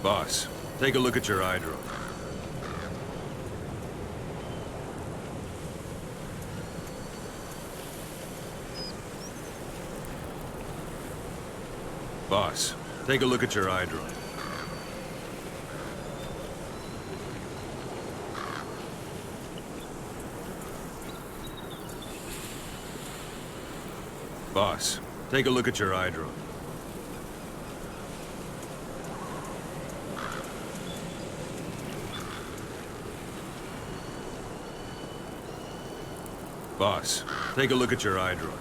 Boss, take a look at your eye drone. Boss, take a look at your eye drone. Boss, take a look at your eye drone. Boss, take a look at your eye drone.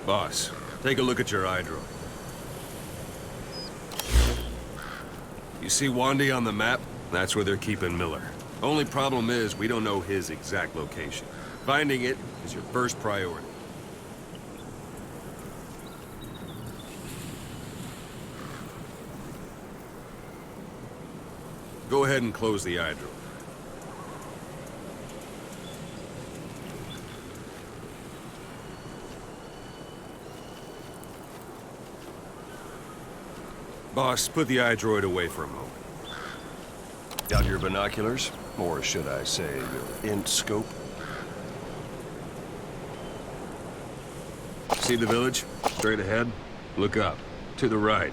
Boss, take a look at your eye drone. You see Wandy on the map? That's where they're keeping Miller. Only problem is, we don't know his exact location. Finding it is your first priority. Go ahead and close the eye drone. Boss, put the eye droid away for a moment. Got your binoculars? Or should I say, your int scope? See the village? Straight ahead? Look up. To the right.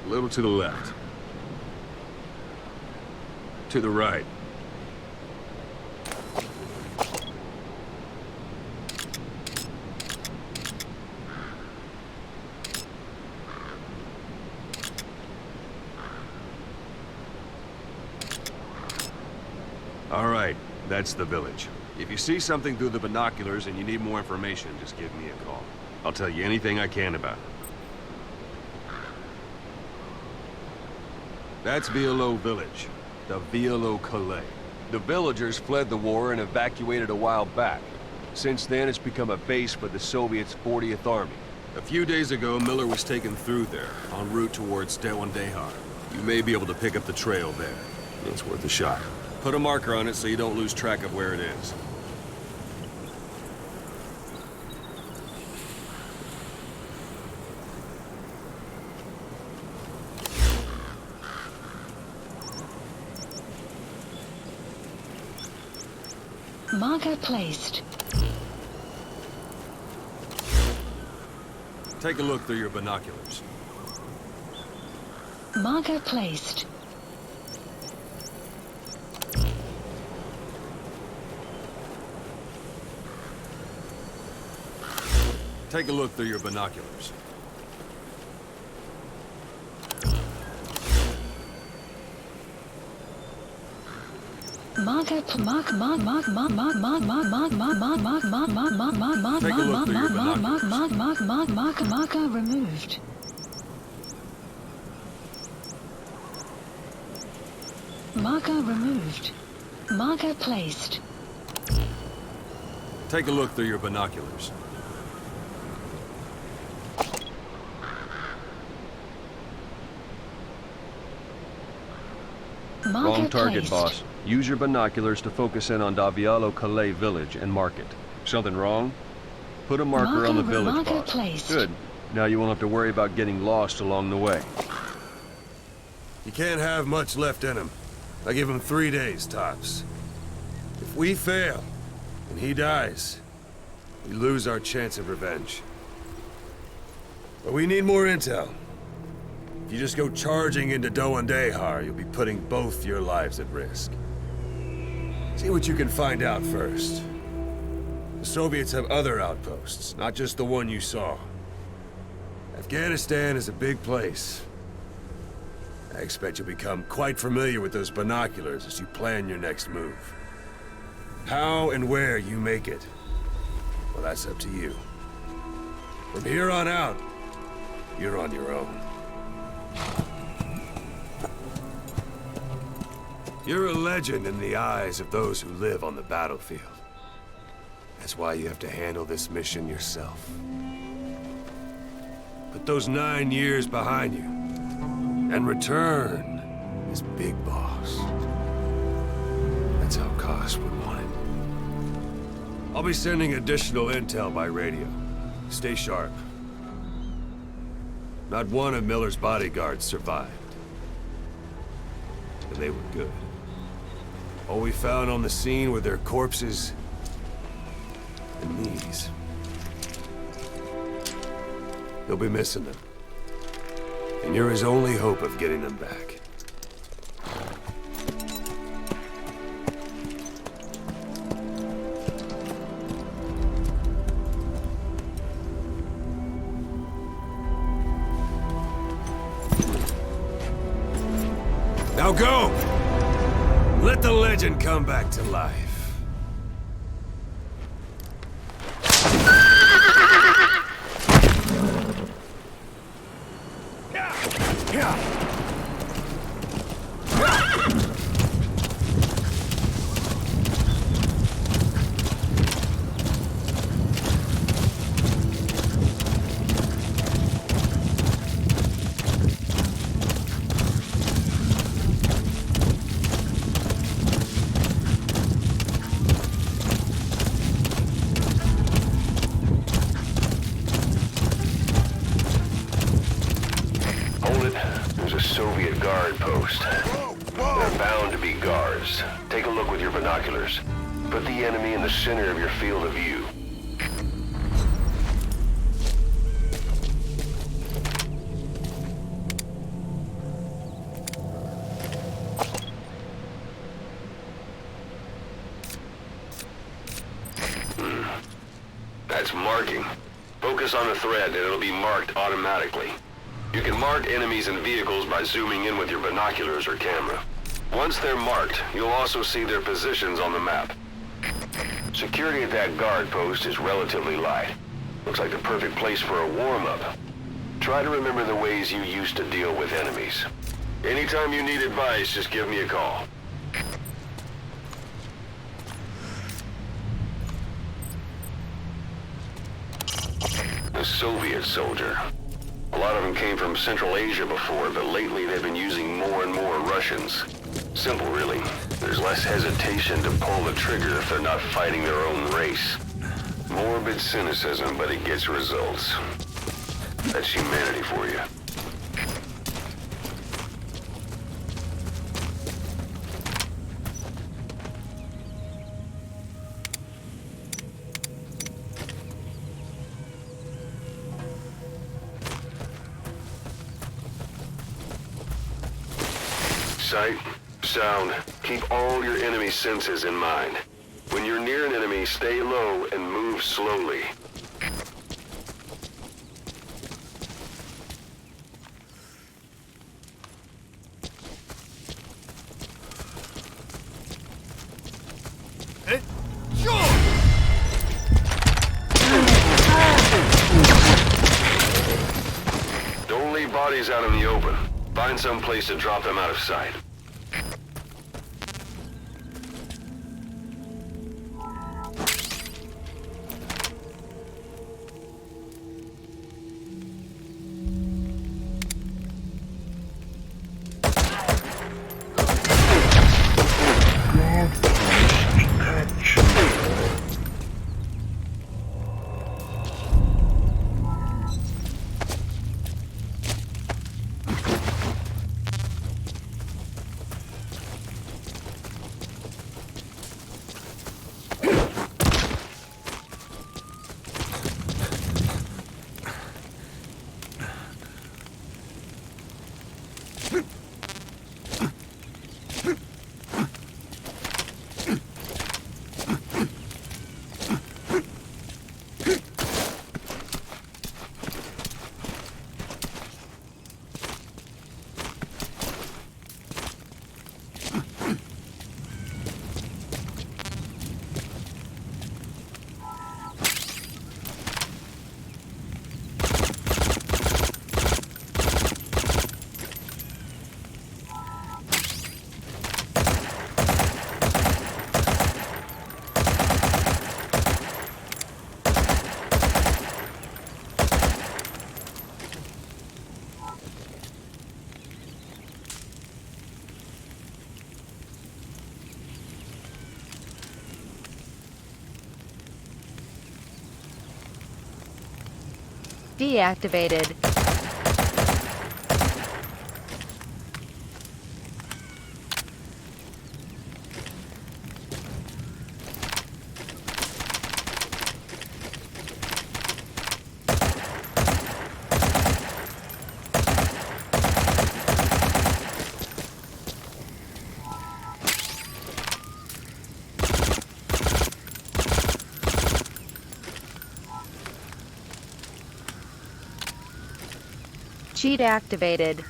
A little to the left. To the right. All right, that's the village. If you see something through the binoculars and you need more information, just give me a call. I'll tell you anything I can about it. That's Violo Village, the Violo Calais. The villagers fled the war and evacuated a while back. Since then, it's become a base for the Soviets' 40th Army. A few days ago, Miller was taken through there, en route towards Dewandehar. You may be able to pick up the trail there. It's worth a shot. Put a marker on it so you don't lose track of where it is. Marker placed. Take a look through your binoculars. Marker placed. Take a look through your binoculars. Marker mark mark mark mark mark mark mark mark mark mark mark mark mark mark mark Take a look through your binoculars. marker removed. Marker removed. Marker placed. Take a look through your binoculars. Marker Wrong target, placed. boss. Use your binoculars to focus in on Davialo Calais village and mark it. Something wrong? Put a marker on the village, marker boss. placed. Good. Now you won't have to worry about getting lost along the way. You can't have much left in him. I give him 3 days, tops. If we fail, and he dies, we lose our chance of revenge. But we need more intel. If you just go charging into Dewandehar, you'll be putting both your lives at risk. See what you can find out first. The Soviets have other outposts, not just the one you saw. Afghanistan is a big place. I expect you'll become quite familiar with those binoculars as you plan your next move. How and where you make it, well, that's up to you. From here on out, you're on your own. You're a legend in the eyes of those who live on the battlefield. That's why you have to handle this mission yourself. Put those 9 years behind you, and return as Big Boss. That's how Koss would want it. I'll be sending additional intel by radio. Stay sharp. Not one of Miller's bodyguards survived. And they were good. All we found on the scene were their corpses and knees. He'll be missing them. And you're his only hope of getting them back. Now go! Let the legend come back to life. There's a Soviet guard post. They're bound to be guards. Take a look with your binoculars. Put the enemy in the center of your field of view. That's marking. Focus on the thread and it'll be marked automatically. You can mark enemies and vehicles by zooming in with your binoculars or camera. Once they're marked, you'll also see their positions on the map. Security at that guard post is relatively light. Looks like the perfect place for a warm-up. Try to remember the ways you used to deal with enemies. Anytime you need advice, just give me a call. A Soviet soldier. A lot of them came from Central Asia before, but lately they've been using more and more Russians. Simple, really. There's less hesitation to pull the trigger if they're not fighting their own race. Morbid cynicism, but it gets results. That's humanity for you. Sight, sound, keep all your enemy senses in mind. When you're near an enemy, stay low and move slowly. Don't leave bodies out in the open. Find some place to drop them out of sight. deactivated. Cheat activated.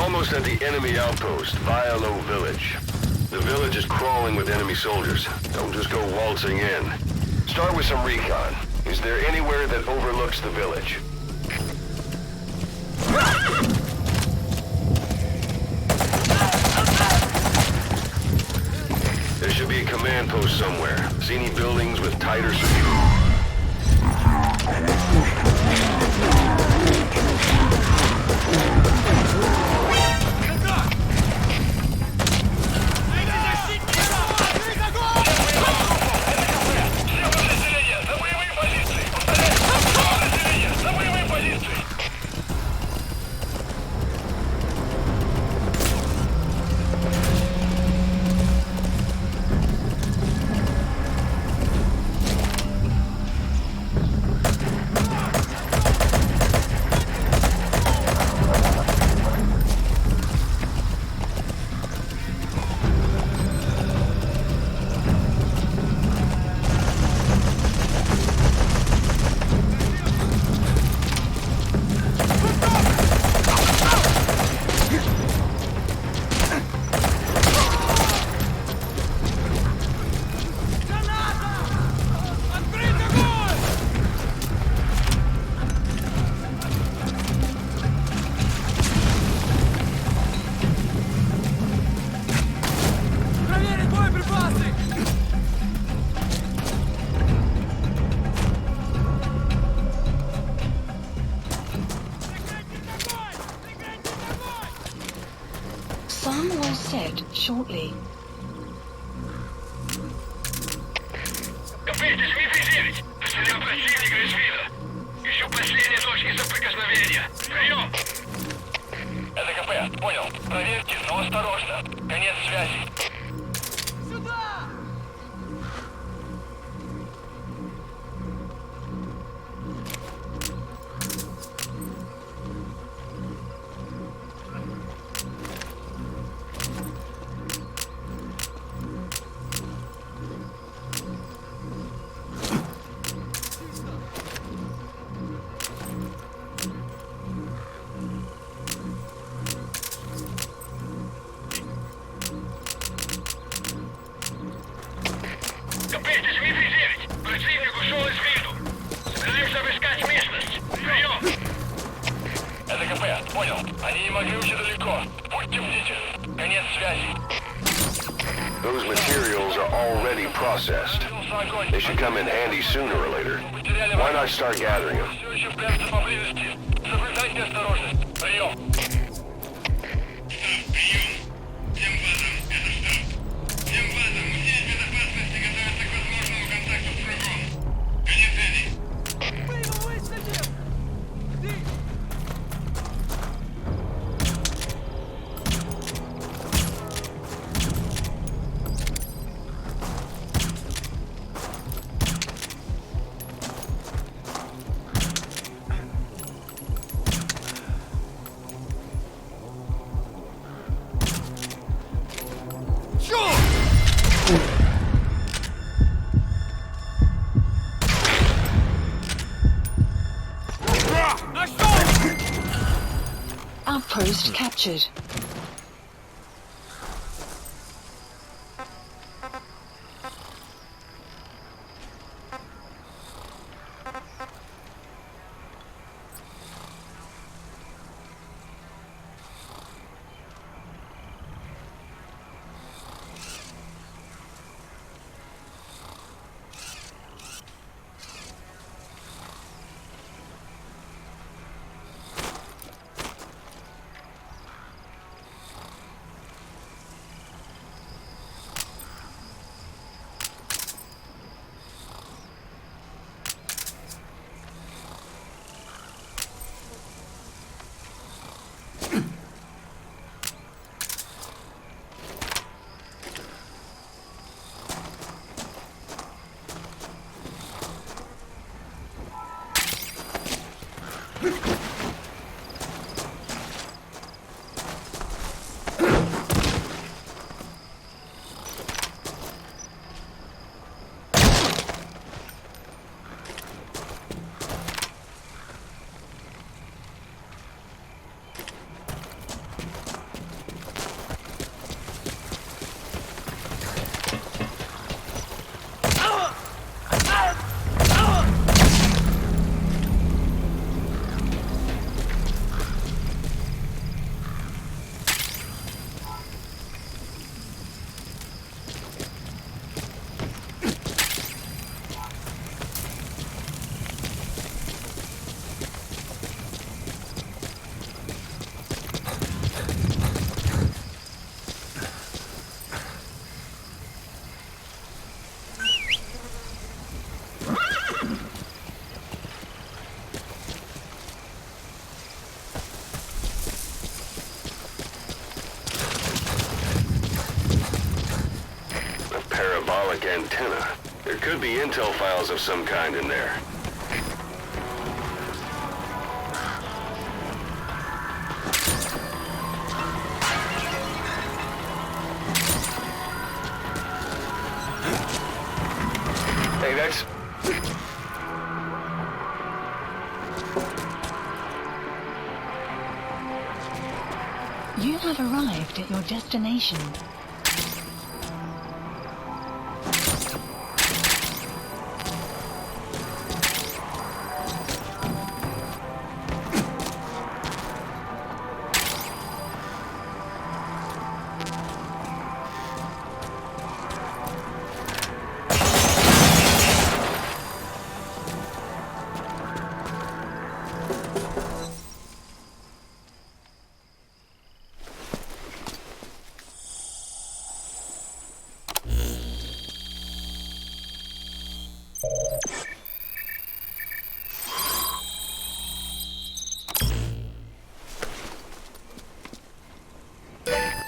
Almost at the enemy outpost, Vialo Village. The village is crawling with enemy soldiers. Don't just go waltzing in. Start with some recon. Is there anywhere that overlooks the village? There should be a command post somewhere. See any buildings with tighter security? Sun will set shortly. Готовьтесь, выпить! Потерял противника из вида! Еще последние точки соприкосновения! Прием! Это КП, понял. Проверьте, но осторожно. Конец связи. Сюда! Готовьтесь, МИ-9! Противник ушел из виду! Собираемся обыскать местность! Прием! Это КП, понял. Они не могли уйти далеко. Будьте бдительны. Конец связи. Those materials are already processed. They should come in handy sooner or later. Why not start gathering them? Все еще прячется поблизости. Соблюдайте осторожность. Прием! Outpost captured. Parabolic antenna. There could be intel files of some kind in there. Hey, that's... You have arrived at your destination.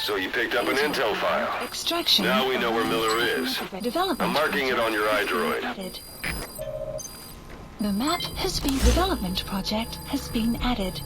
So you picked up an intel file. Extraction. Now we know where Miller is. Development I'm marking it on your iDroid. added. The map has been development project has been added.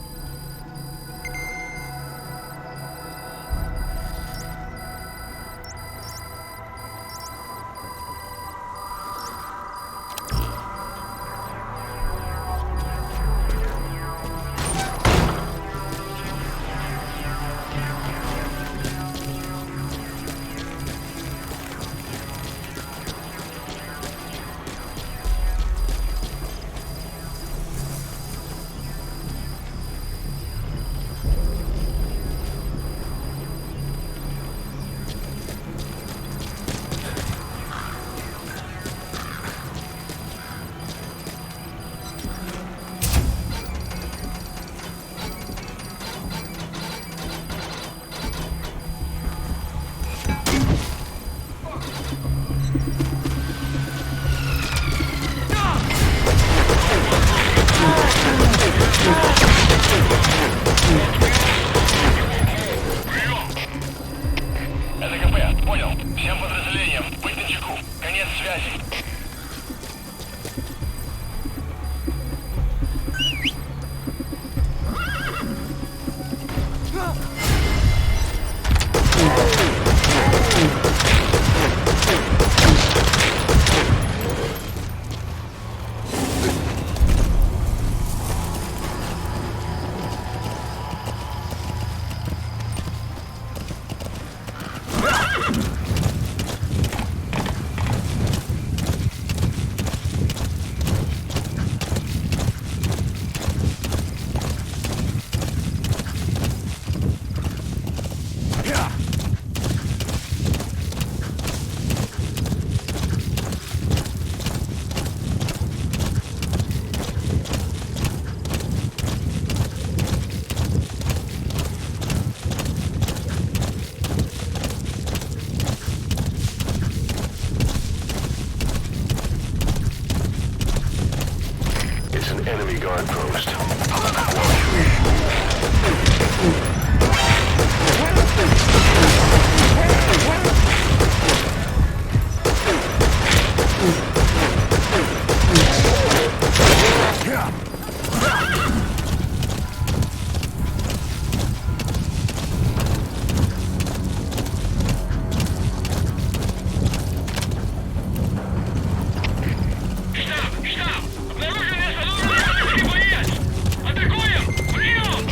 guard post. Штаб! Штаб! Обнаружен несогласный боец! Атакуем! Прием!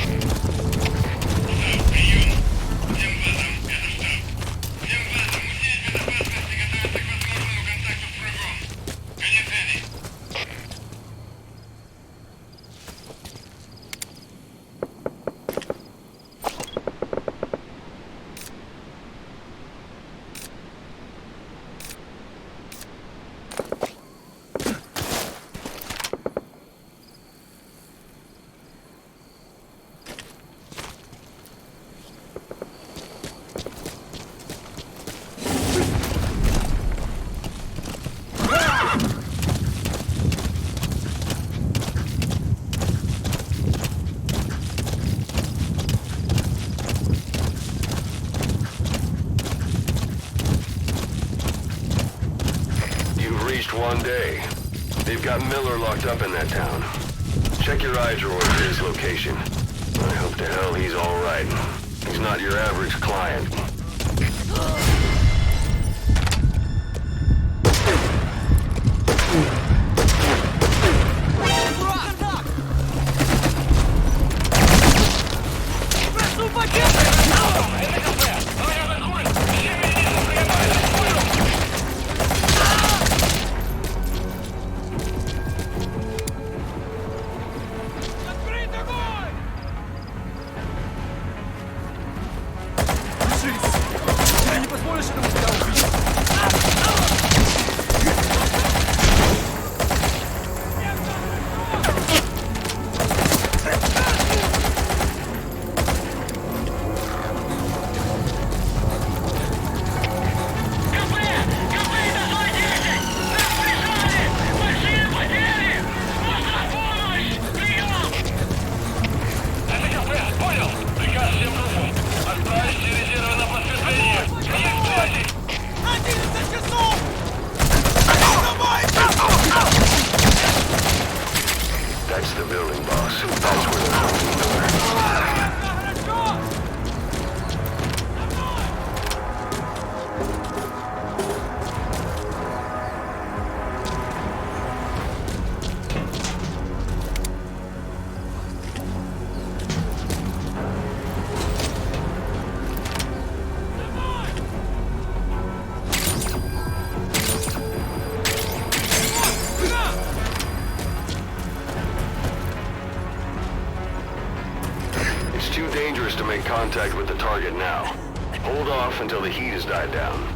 You've reached one day. They've got Miller locked up in that town. Check your eye drawer for his location. I hope to hell he's all right. He's not your average client. That's the building, boss. That's where they're holding Miller. It's too dangerous to make contact with the target now. Hold off until the heat has died down.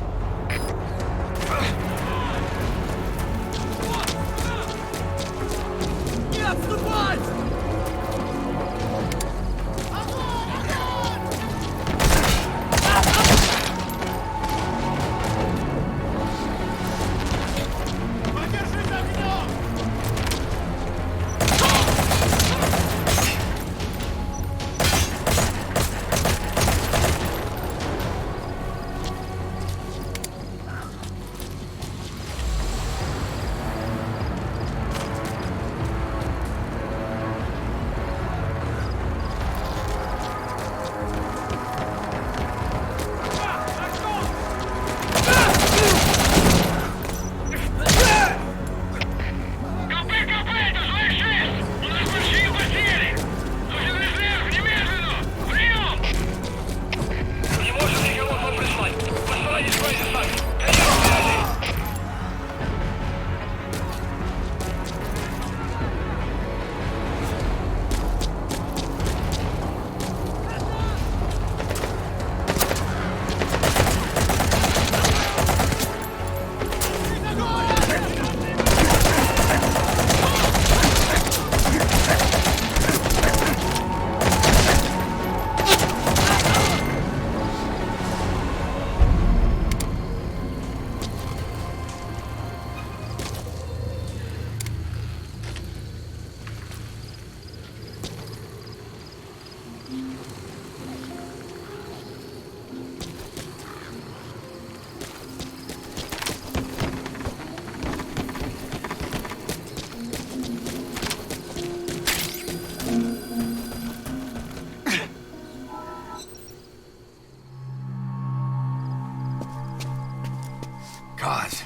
Kaz.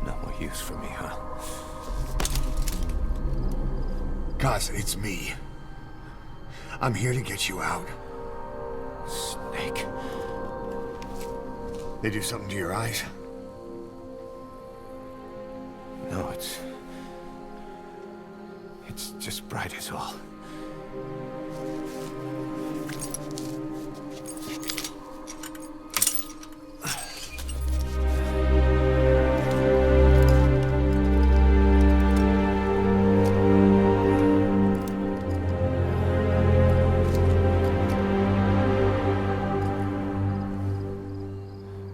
No more use for me, huh? Kaz, it's me. I'm here to get you out. Snake. They do something to your eyes? No, it's just bright as all.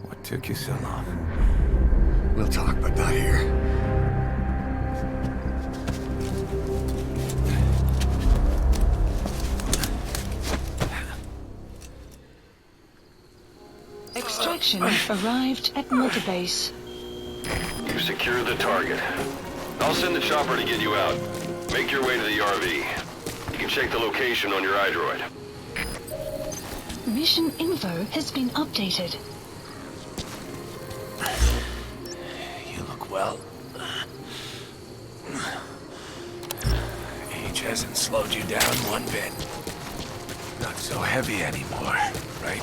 What took you so long? We'll talk, but not here. Extraction arrived at Mother Base. You've secured the target. I'll send the chopper to get you out. Make your way to the RV. You can check the location on your iDroid. Mission info has been updated. You look well. Age hasn't slowed you down one bit. Not so heavy anymore, right?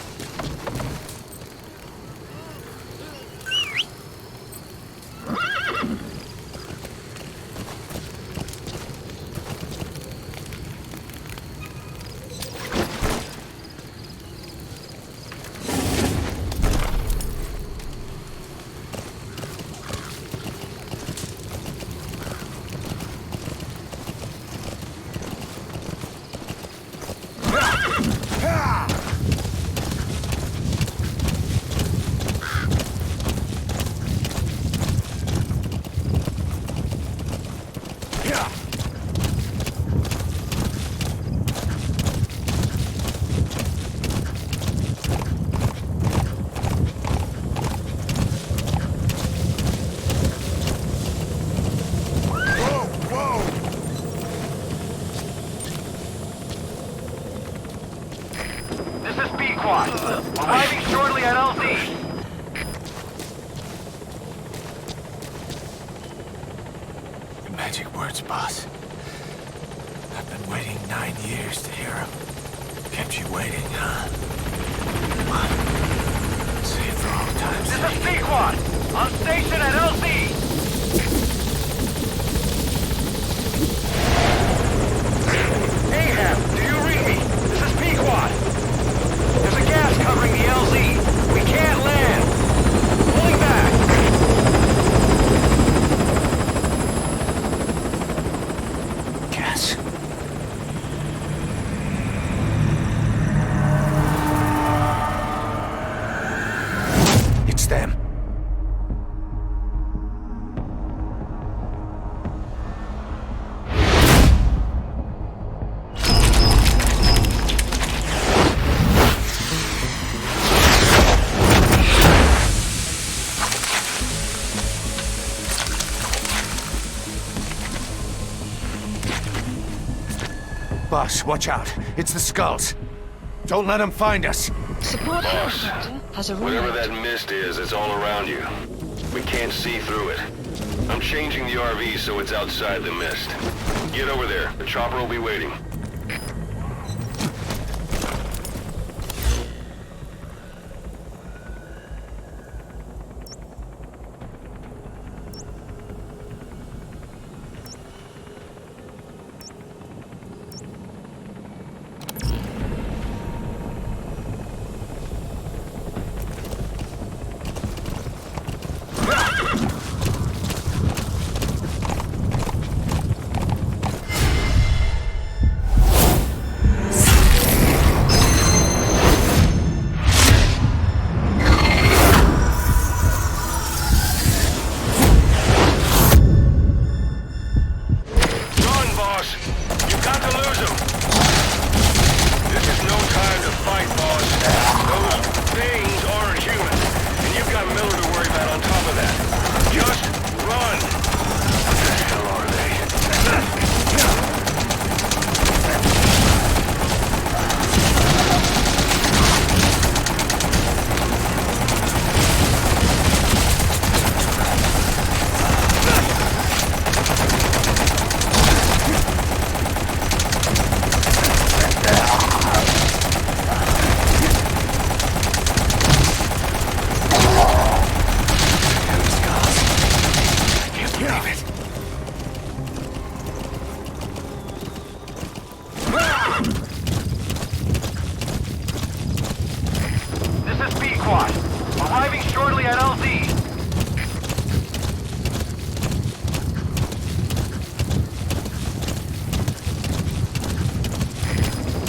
This is B-Quad. Arriving shortly at LZ. The magic words, boss. I've been waiting 9 years to hear them. Kept you waiting, huh? Come on. Say it for all time's This sake. is B-Quad. On station at LZ. Ahab, do you read me? This is Pequod. There's a gas covering the LZ. We can't land. Pulling back. Gas. It's them. Boss, watch out. It's the Skulls. Don't let them find us. Support helicopter has Whatever that arrived. mist is, it's all around you. We can't see through it. I'm changing the RV so it's outside the mist. Get over there. The chopper will be waiting. Squad. Arriving shortly at LZ.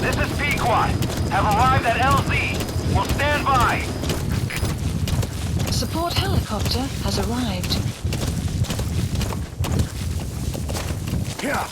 This is P-Quad. Have arrived at LZ. Will stand by. Support helicopter has arrived. Yeah.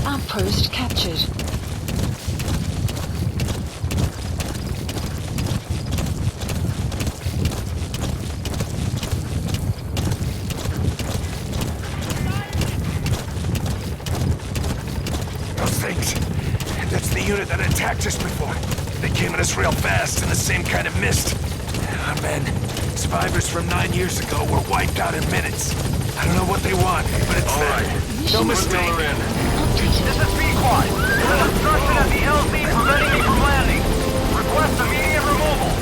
Outpost captured. Those things. That's the unit that attacked us before. They came at us real fast in the same kind of mist. Our men, survivors from 9 years ago, were wiped out in minutes. I don't know what they want, but it's All them. right. No Put mistake. Miller in. Updated. This is P-Quad. There's obstruction at the LZ preventing me from landing. Request immediate removal.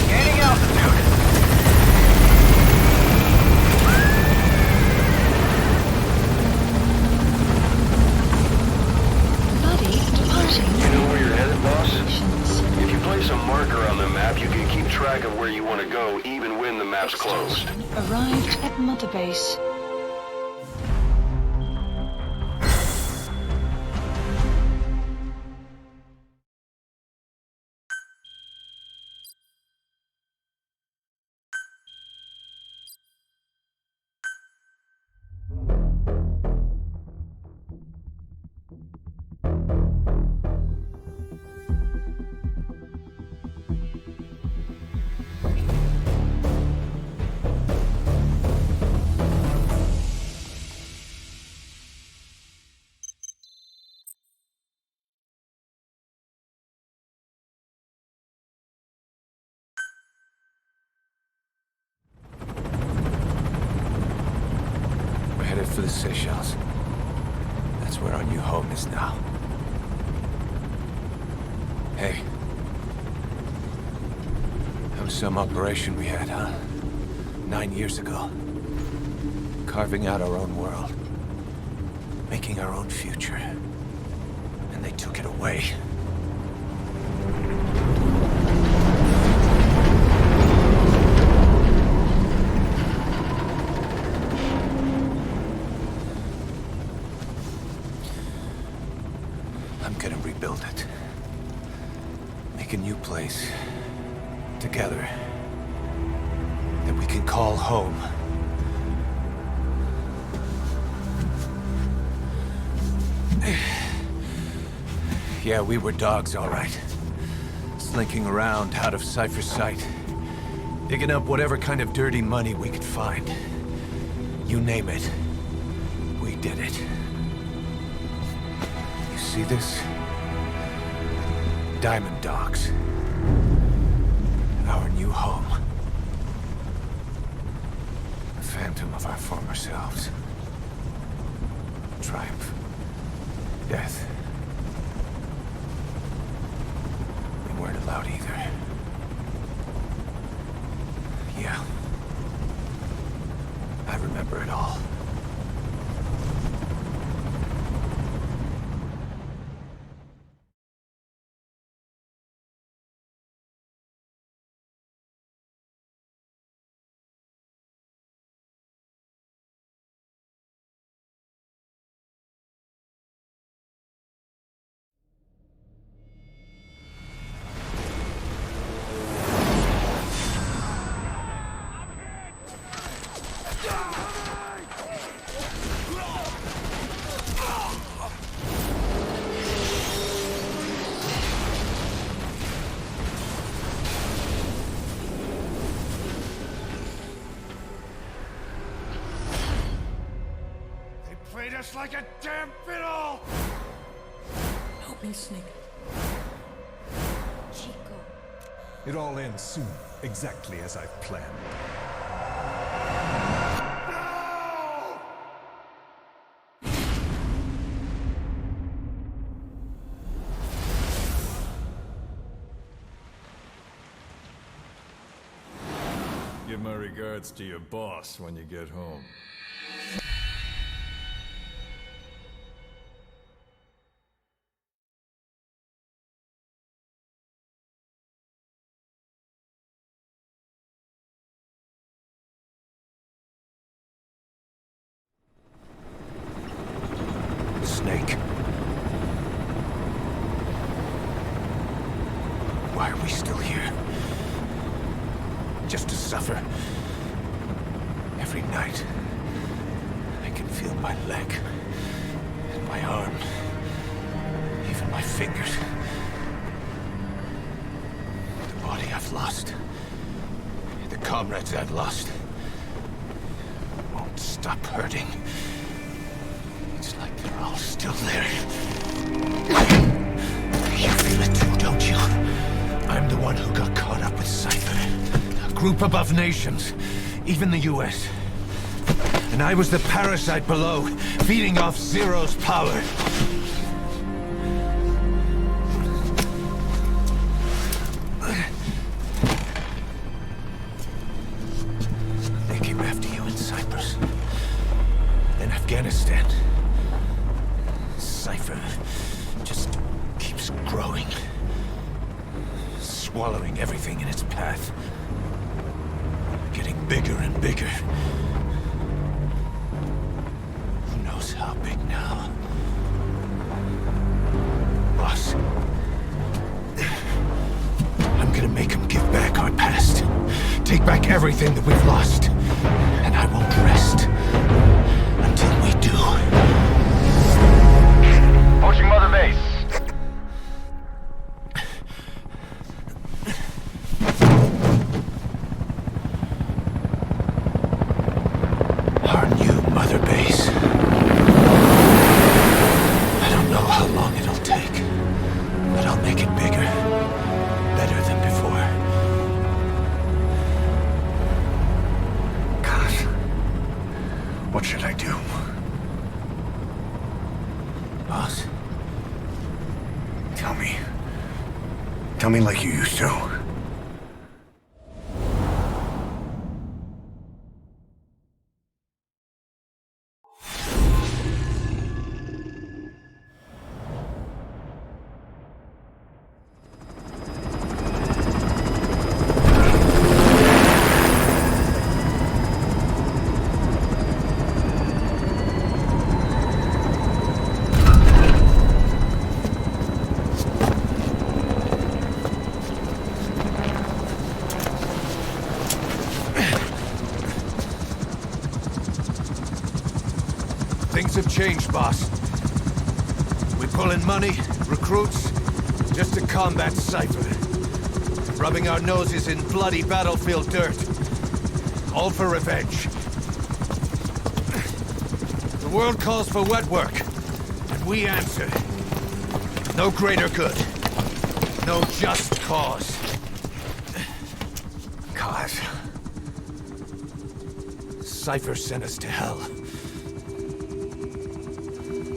Gaining altitude. Buddy departing. You know where you're headed, boss? Operations. If you place a marker on the map, you can keep track of where you want to go, even when the map's closed. Arrived at Mother Base. We're headed for the Seychelles. That's where our new home is now. Hey. That was some operation we had, huh? 9 years ago. Carving out our own world. Making our own future. And they took it away. I'm gonna rebuild it. Make a new place. Together. That we can call home. Yeah, we were dogs, all right. Slinking around out of Cypher's sight. Digging up whatever kind of dirty money we could find. You name it. We did it. You see this? Diamond Dogs. Our new home. A phantom of our former selves. Triumph. Death. We weren't allowed either. Yeah. I remember it all. ass like a damn fiddle! Help me, Snake. Chico. It all ends soon, exactly as I've planned. Give my regards to your boss when you get home. Snake. Why are we still here? Just to suffer. Every night, I can feel my leg, and my arm, even my fingers. The body I've lost, the comrades I've lost, won't stop hurting. It's like they're all still there. You feel it too, don't you? I'm the one who got caught up with Cypher. A group above nations, even the US. And I was the parasite below, feeding off Zero's power. They came after you in Cyprus. Then Afghanistan. Cypher just keeps growing. Swallowing everything in its path. Getting bigger and bigger. Who knows how big now? Boss. I'm gonna make him give back our past. Take back everything that we've lost. And I won't rest until we do. Approaching Mother Base. Our new Mother Base. I don't know how long it'll take, but I'll make it bigger. Better than before. God. What should I do? Boss? Tell me. Tell me like you used to. Things have changed, boss. We pull in money, recruits, just to combat Cypher. Rubbing our noses in bloody battlefield dirt. All for revenge. The world calls for wet work, and we answer. No greater good. No just cause. Cause. Cypher sent us to hell.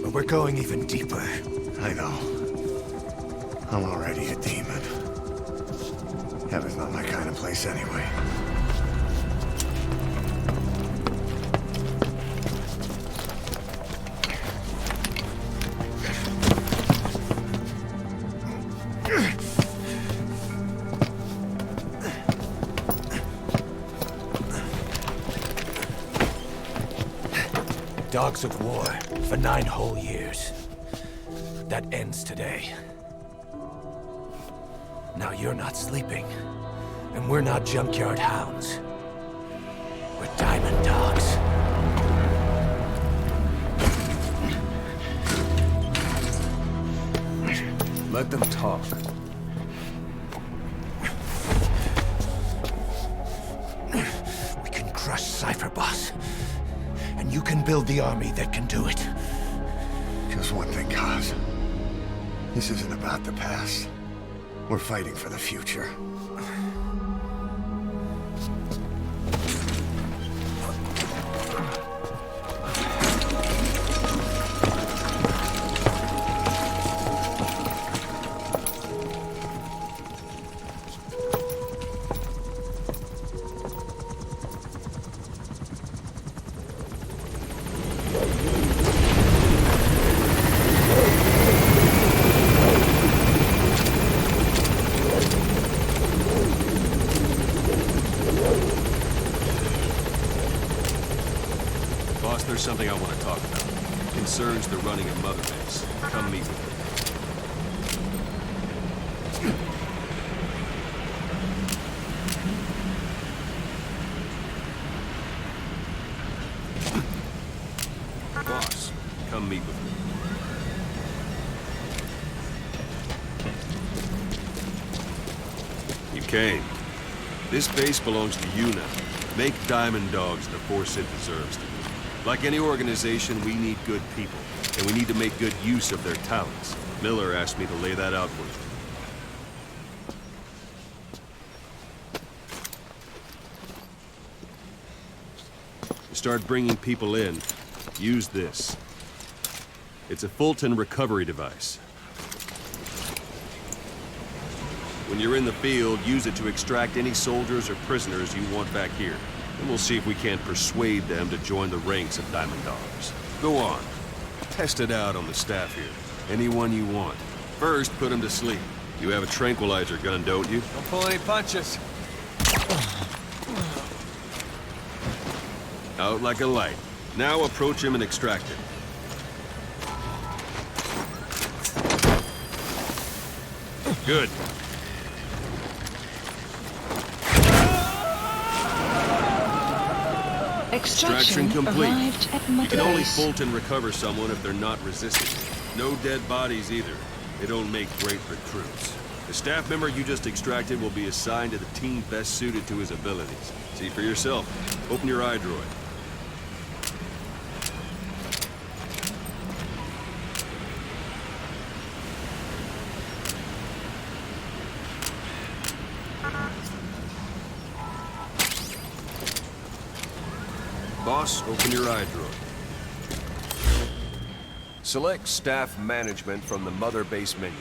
But we're going even deeper. I know. I'm already a demon. Heaven's not my kind of place anyway. Dogs of war for 9 whole years. That ends today. Now you're not sleeping, and we're not junkyard hounds. We're diamond dogs. Let them talk. We can crush Cypher, boss. And you can build the army that can do it. one thing, Kaz. This isn't about the past. We're fighting for the future. There's something I want to talk about. It concerns the running of Mother Base. Come meet with me. Boss, come meet with me. You came. This base belongs to you now. Make Diamond Dogs the force it deserves to be. Like any organization, we need good people, and we need to make good use of their talents. Miller asked me to lay that out for you. To start bringing people in, use this. It's a Fulton recovery device. When you're in the field, use it to extract any soldiers or prisoners you want back here. And we'll see if we can't persuade them to join the ranks of Diamond Dogs. Go on. Test it out on the staff here. Anyone you want. First, put them to sleep. You have a tranquilizer gun, don't you? Don't pull any punches. Out like a light. Now approach him and extract him. Good. Extraction complete. Arrived at Mother You can only Base. Fulton recover someone if they're not resistant. No dead bodies either. They don't make great recruits. The staff member you just extracted will be assigned to the team best suited to his abilities. See for yourself. Open your eye droid. Boss, open your eye droid. Select staff management from the Mother Base menu.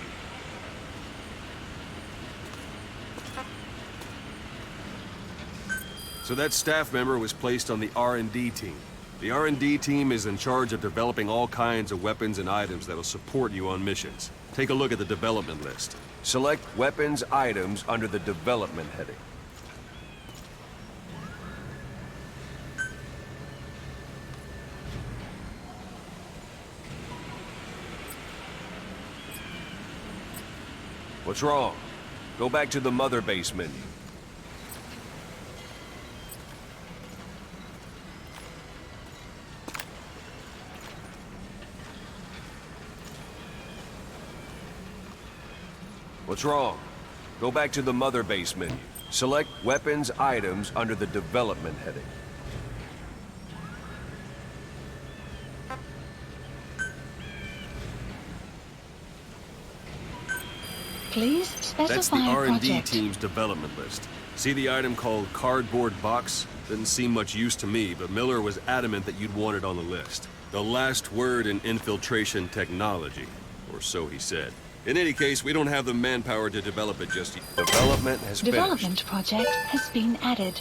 So that staff member was placed on the R&D team. The R&D team is in charge of developing all kinds of weapons and items that'll support you on missions. Take a look at the development list. Select weapons items under the development heading. What's wrong? Go back to the Mother Base menu. What's wrong? Go back to the Mother Base menu. Select Weapons Items under the Development heading. Please specify That's the R&D project. team's development list. See the item called Cardboard Box? Didn't seem much use to me, but Miller was adamant that you'd want it on the list. The last word in infiltration technology, or so he said. In any case, we don't have the manpower to develop it just yet. Development has Development finished. project has been added.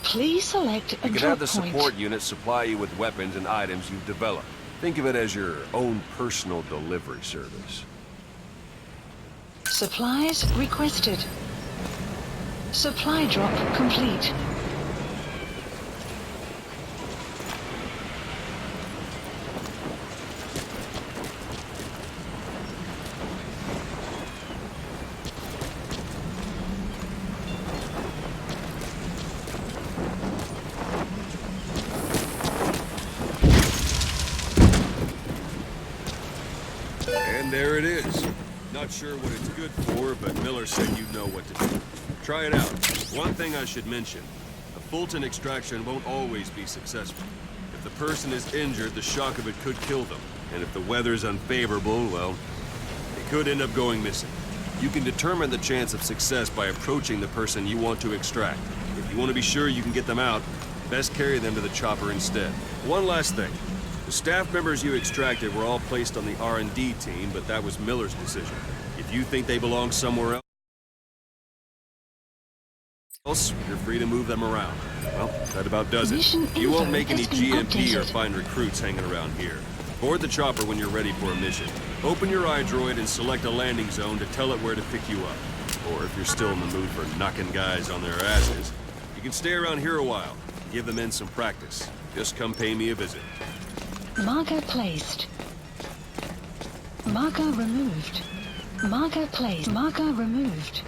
Please select a You can drop have the point. support unit supply you with weapons and items you've developed. Think of it as your own personal delivery service. Supplies requested. Supply drop complete. And there it is. Not sure what it's good for, but Miller said you'd know what to do. Try it out. One thing I should mention, a Fulton extraction won't always be successful. If the person is injured, the shock of it could kill them. And if the weather's unfavorable, well, they could end up going missing. You can determine the chance of success by approaching the person you want to extract. If you want to be sure you can get them out, best carry them to the chopper instead. One last thing. The staff members you extracted were all placed on the R&D team, but that was Miller's decision. If you think they belong somewhere else, you're free to move them around. Well, that about does it. Mission You won't info make any has been GMP or updated. find recruits hanging around here. Board the chopper when you're ready for a mission. Open your iDroid and select a landing zone to tell it where to pick you up. Or if you're still in the mood for knocking guys on their asses, you can stay around here a while. Give the men some practice. Just come pay me a visit. Marker placed. Marker removed. Marker placed. Marker removed.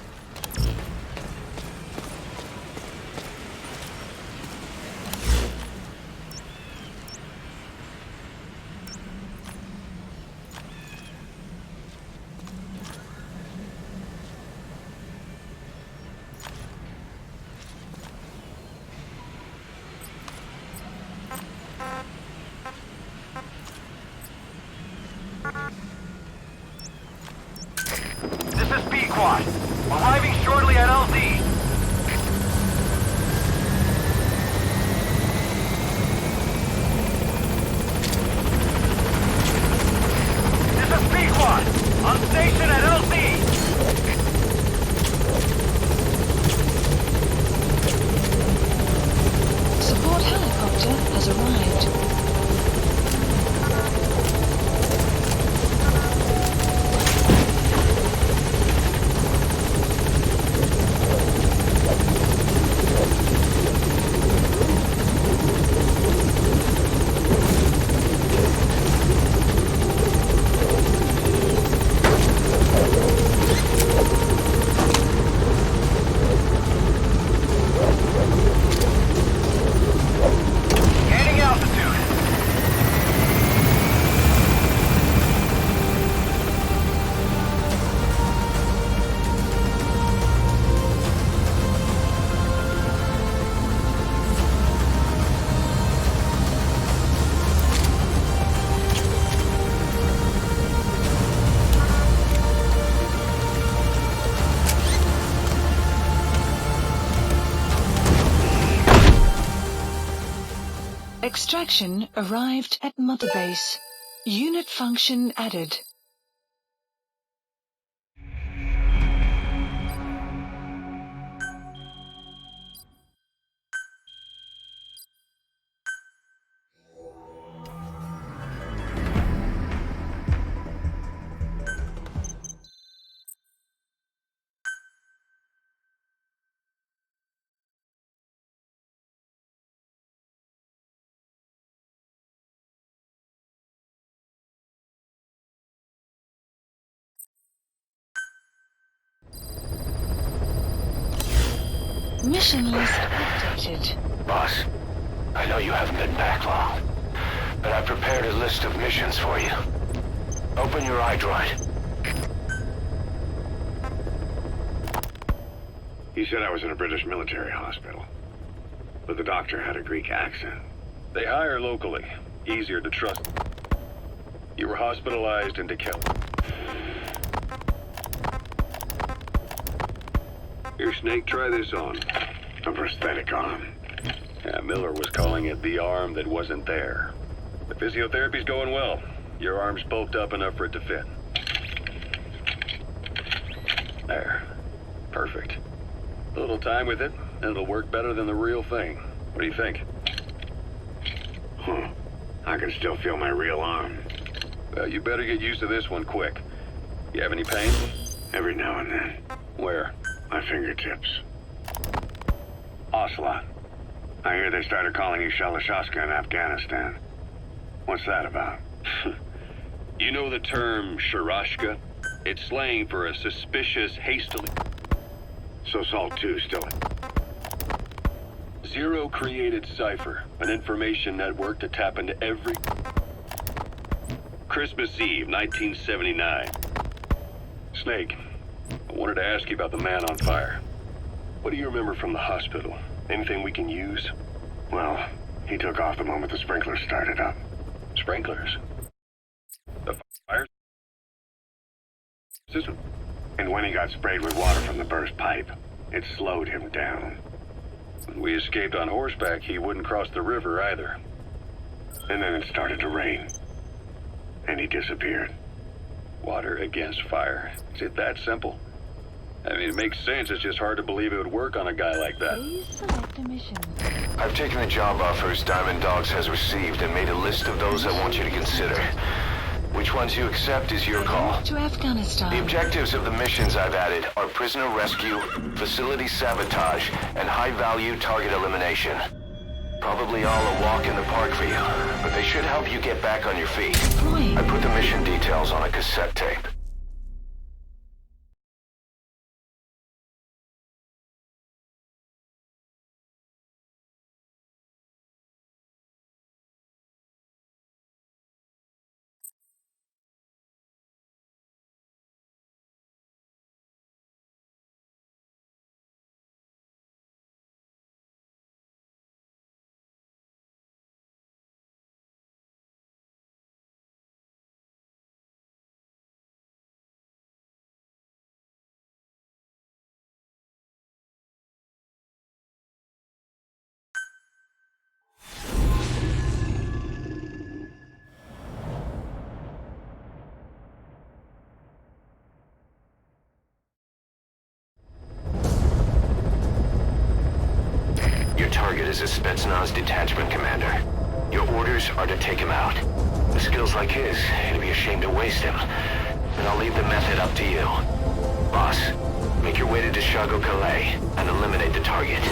This is Pequod. Arriving shortly at LZ. This is Pequod. On station at LZ. Support helicopter has arrived. Gaining altitude. Extraction arrived at Mother Base. Unit function added. Mission list updated. Boss, I know you haven't been back long, but I've prepared a list of missions for you. Open your iDroid. He said I was in a British military hospital, but the doctor had a Greek accent. They hire locally. Easier to trust. You were hospitalized in DeKalb. Here, Snake, try this on. A prosthetic arm. Yeah, Miller was calling it the arm that wasn't there. The physiotherapy's going well. Your arm's bulked up enough for it to fit. There. Perfect. A little time with it, and it'll work better than the real thing. What do you think? Huh. I can still feel my real arm. Well, you better get used to this one quick. You have any pain? Every now and then. Where? My fingertips. Ocelot. I hear they started calling you Shalashaska in Afghanistan. What's that about? You know the term Sharashka? It's slang for a suspicious, hastily... So Salt 2 still... Zero created Cypher, an information network to tap into every... Christmas Eve, 1979. Snake, I wanted to ask you about the man on fire. What do you remember from the hospital? Anything we can use? Well, he took off the moment the sprinklers started up. Sprinklers? system. And when he got sprayed with water from the burst pipe, it slowed him down. When we escaped on horseback, he wouldn't cross the river either. And then it started to rain. And he disappeared. Water against fire. Is it that simple? I mean, it makes sense. It's just hard to believe it would work on a guy like that. Please select a mission. I've taken the job offers Diamond Dogs has received and made a list of those I want you to consider. Which ones you accept is your call. To Afghanistan. The objectives of the missions I've added are prisoner rescue, facility sabotage, and high-value target elimination. Probably all a walk in the park for you, but they should help you get back on your feet. Right. I put the mission details on a cassette tape. Your target is a Spetsnaz detachment commander. Your orders are to take him out. With skills like his, it'd be a shame to waste him. And I'll leave the method up to you. Boss, make your way to Deshago Calais and eliminate the target.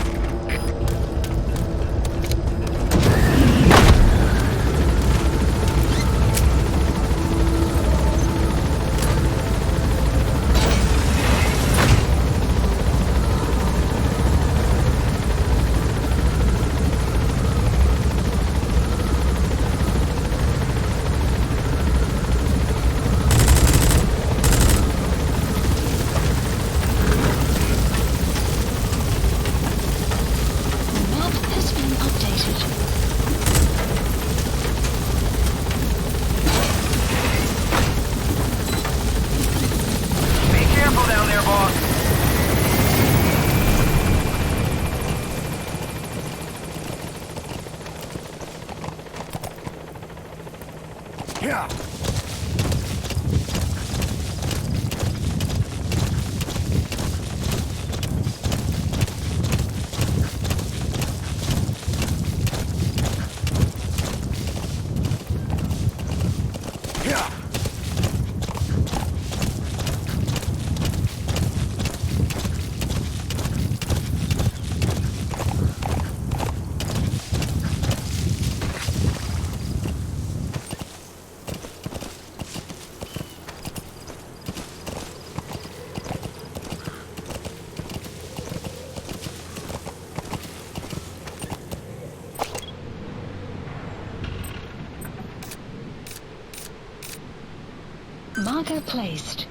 Marker placed.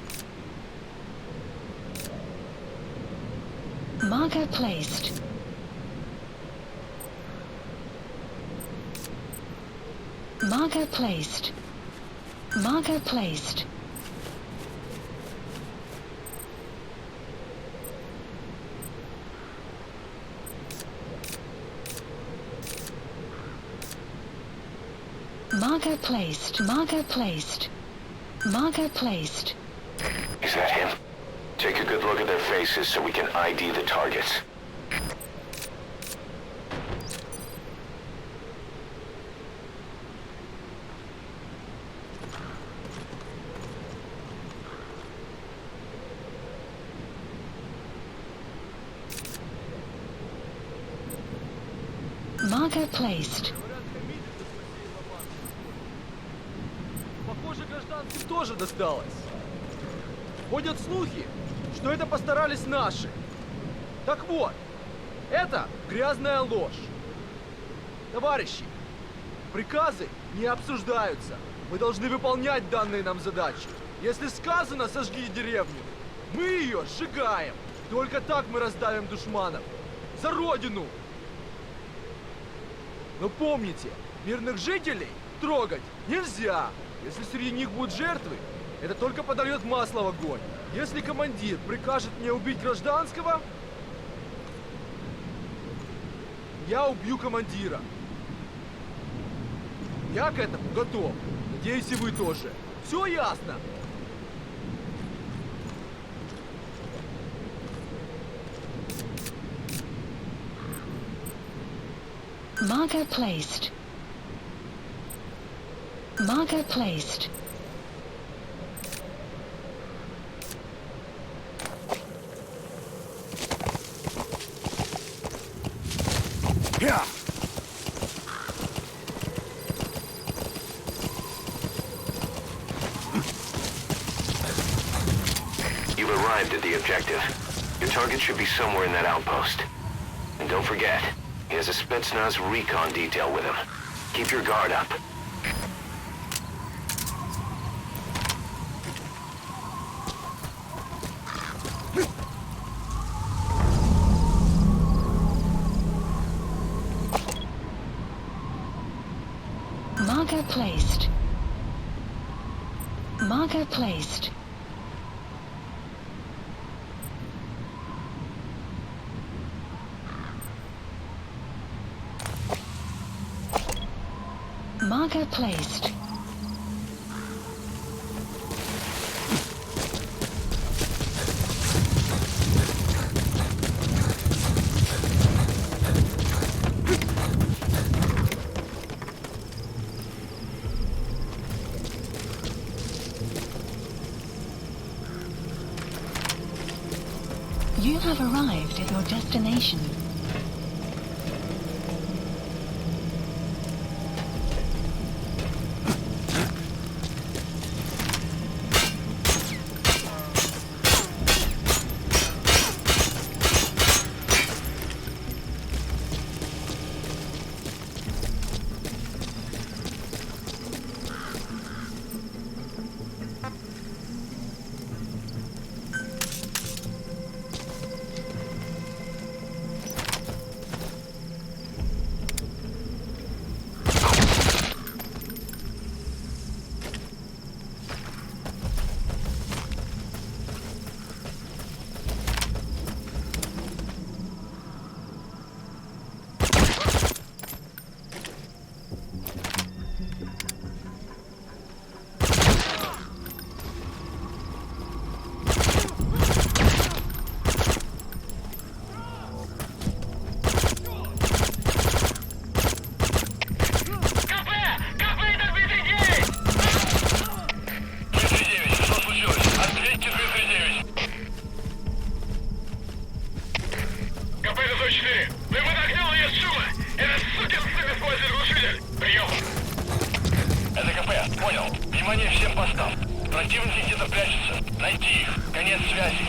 Marker placed. Marker placed. Marker placed. Marker placed. Marker placed. Marker placed. Is that him? Take a good look at their faces so we can ID the targets. Marker placed. Похоже, гражданским тоже досталось. Ходят слухи, что это постарались наши. Так вот, это грязная ложь. Товарищи, приказы не обсуждаются. Мы должны выполнять данные нам задачи. Если сказано «сожги деревню», мы ее сжигаем. Только так мы раздавим душманов. За Родину! Но помните, мирных жителей трогать нельзя. Если среди них будут жертвы, это только подольет масло в огонь. Если командир прикажет мне убить гражданского, я убью командира. Я к этому готов. Надеюсь, и вы тоже. Все ясно? Marker placed. Marker placed. Yeah. You've arrived at the objective. Your target should be somewhere in that outpost. And don't forget, he has a Spetsnaz recon detail with him. Keep your guard up. Marker placed. Marker placed. Marker placed. You have arrived at your destination. Противники где-то прячутся. Найти их. Конец связи.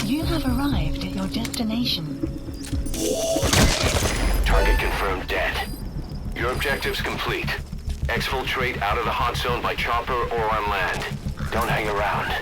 You have arrived at your destination. Target confirmed dead. Your objective's complete. Exfiltrate out of the hot zone by chopper or on land. Don't hang around.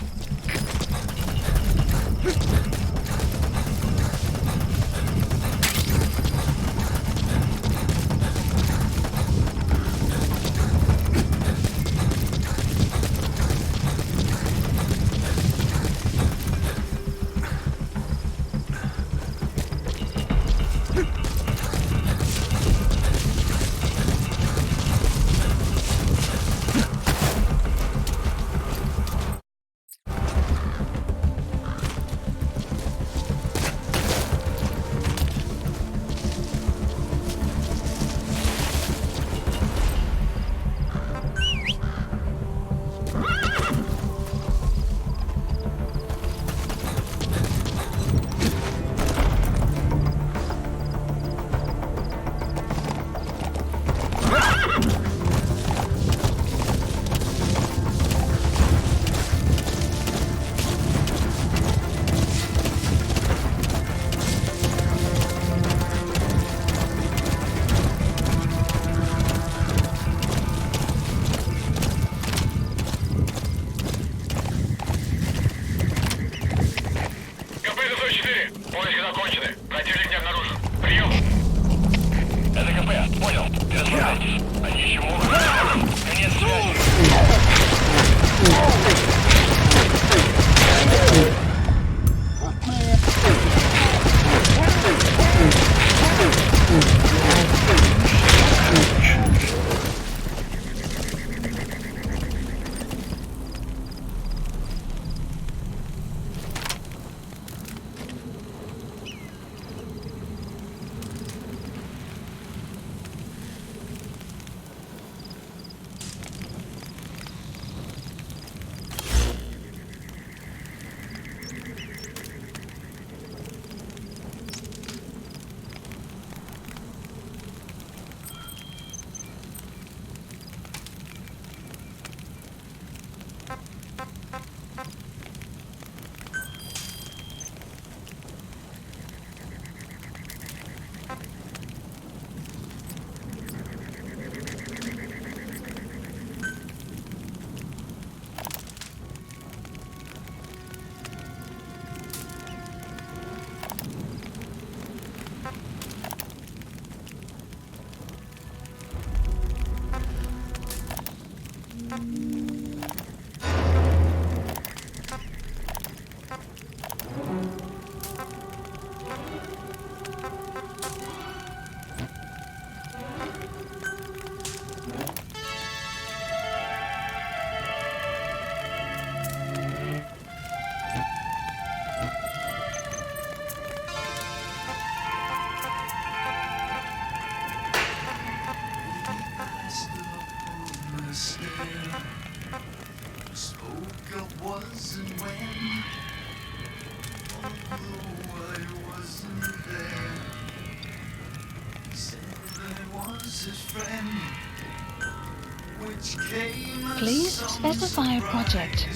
Please specify a project.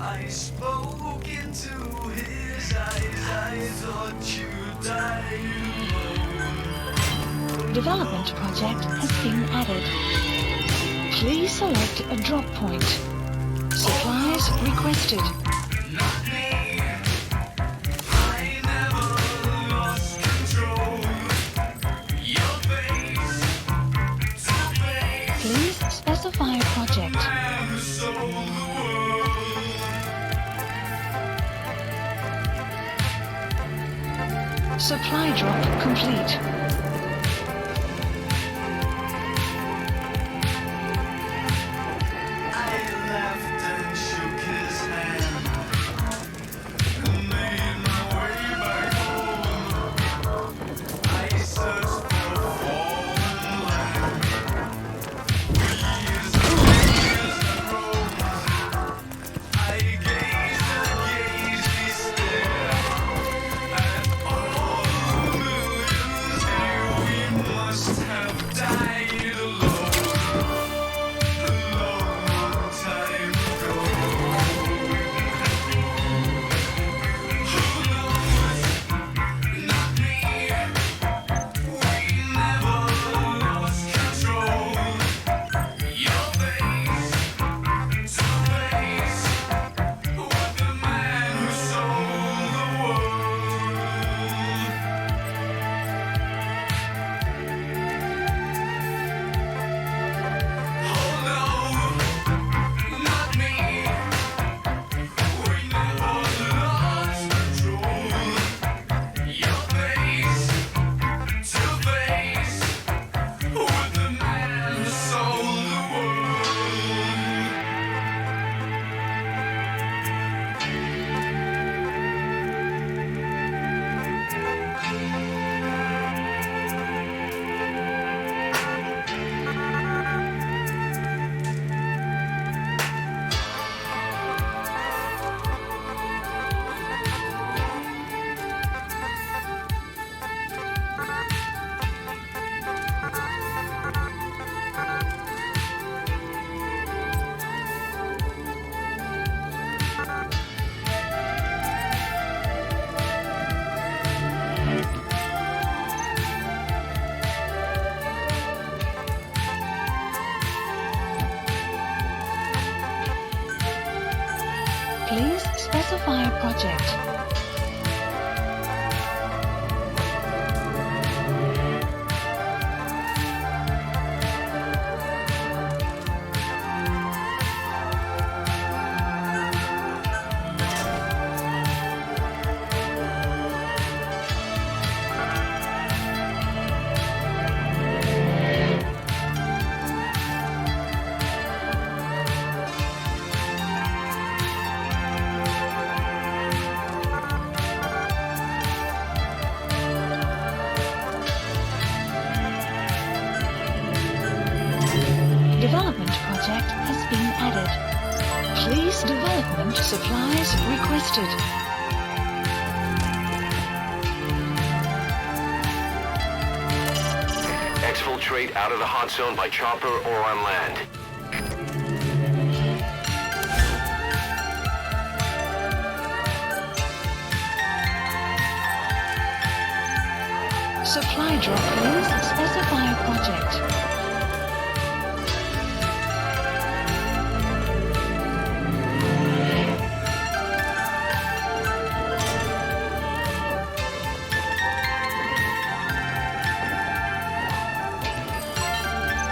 I spoke into his eyes, I thought you died alone. Development project has been added. Please select a drop point. Supplies requested. Not me. I never lost control. Your face to face. Please specify a project. Man who sold the world. Supply drop complete. Please specify a project. Development project has been added. Please development supplies requested. Exfiltrate out of the hot zone by chopper or on land. Supply drop, please specify a project.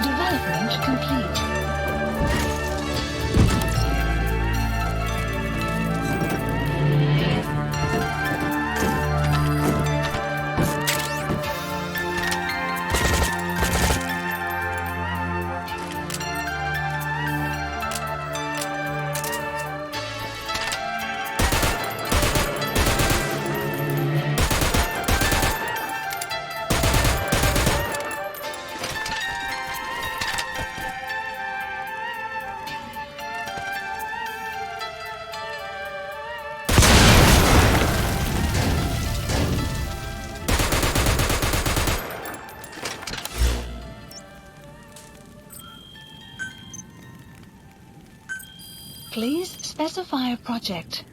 Development complete. Please specify a project.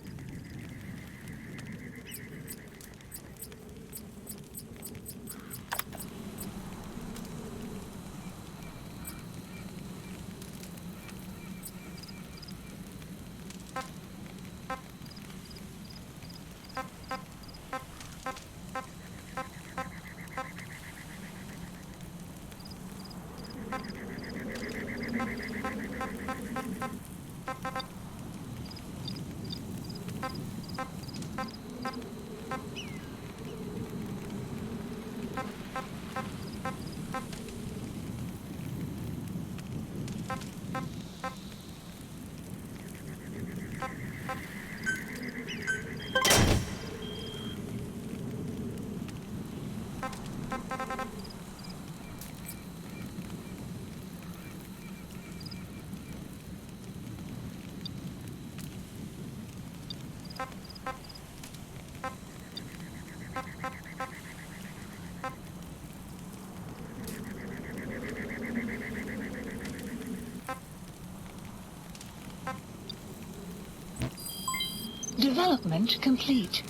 Development complete.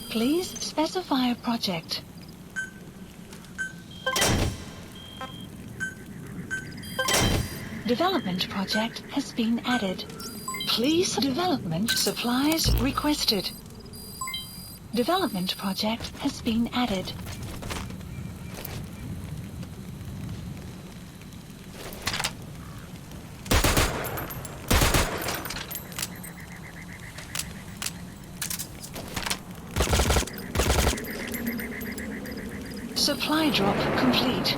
Please specify a project. Development project has been added. Please development supplies requested. Development project has been added. Supply drop complete.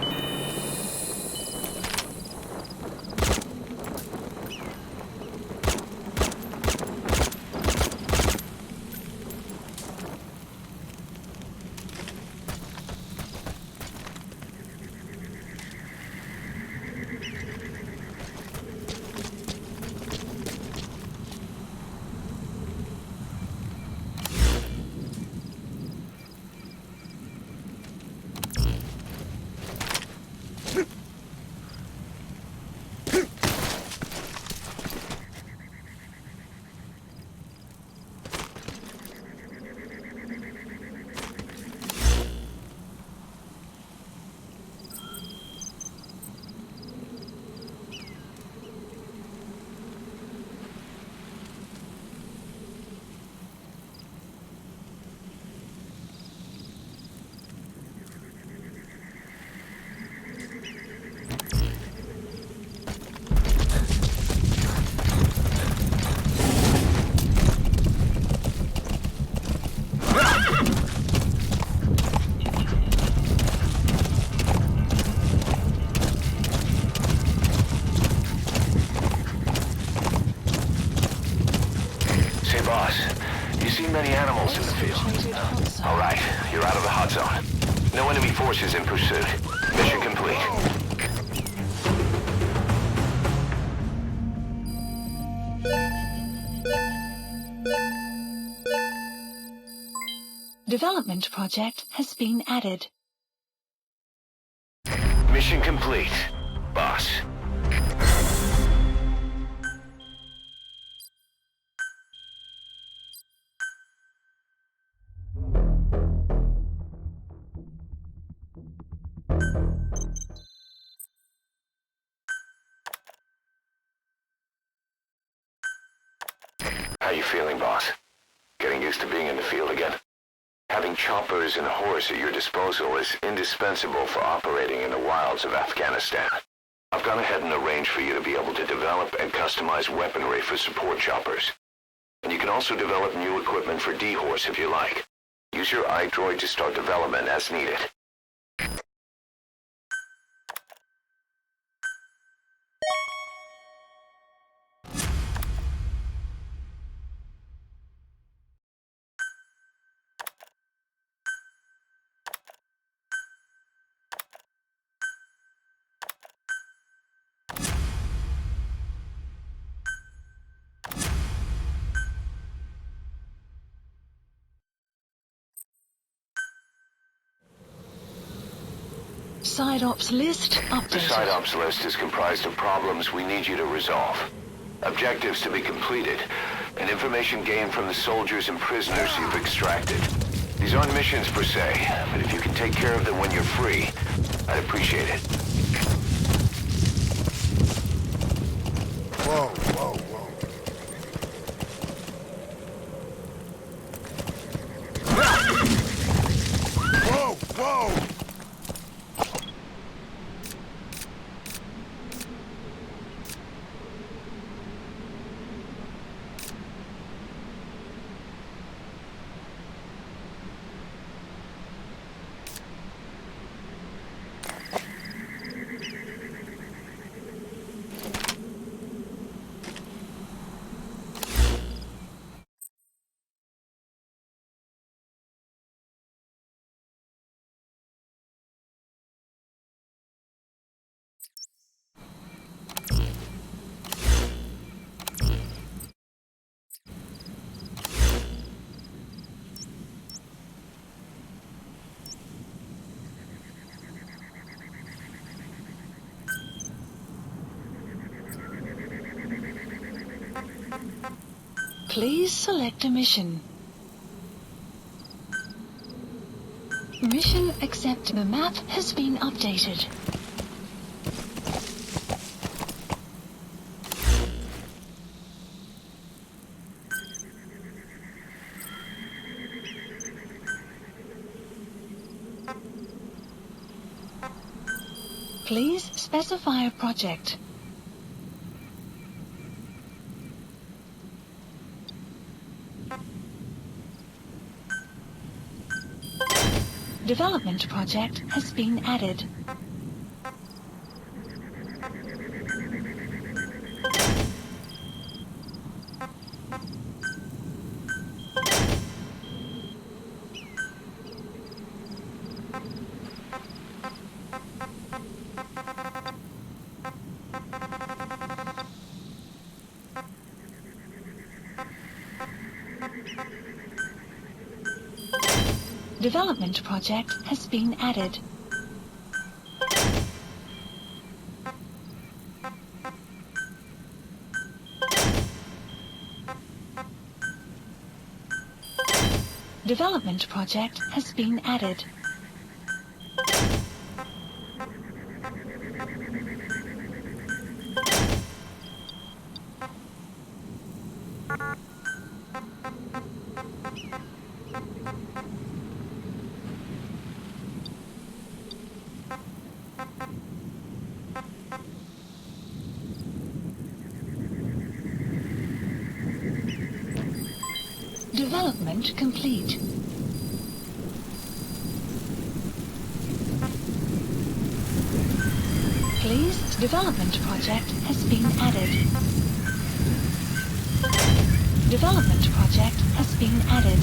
Boss, you see many animals in the field. All right, you're out of the hot zone. No enemy forces in pursuit. Mission complete. Development project has been added. Mission complete, boss. How you feeling, boss? Getting used to being in the field again? Having choppers and horse at your disposal is indispensable for operating in the wilds of Afghanistan. I've gone ahead and arranged for you to be able to develop and customize weaponry for support choppers. And you can also develop new equipment for D-Horse if you like. Use your iDroid to start development as needed. Side ops list The updated. side ops list is comprised of problems we need you to resolve. Objectives to be completed, and information gained from the soldiers and prisoners you've extracted. These aren't missions per se, but if you can take care of them when you're free, I'd appreciate it. Whoa, whoa, whoa. Whoa, whoa! Please select a mission. Mission accept. The map has been updated. Please specify a project. Development project has been added. Development project has been added. Development project has been added. Development complete. Please, development project has been added. Development project has been added.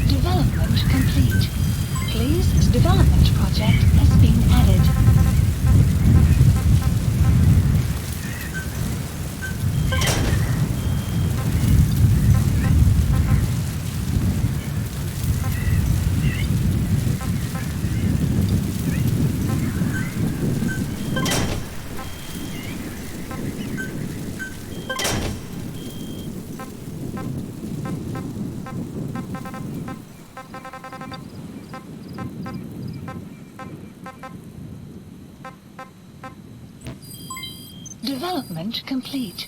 Development complete. Please, development project has been added. Development complete.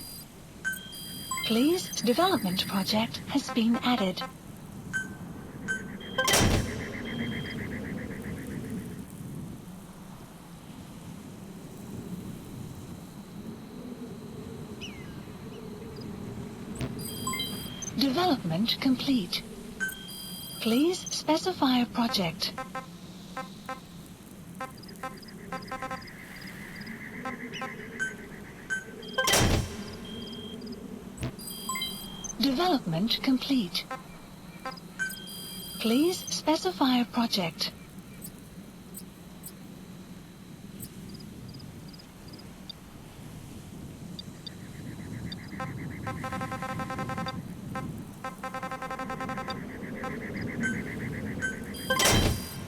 Please, development project has been added. Development complete. Please specify a project. Development complete. Please specify a project.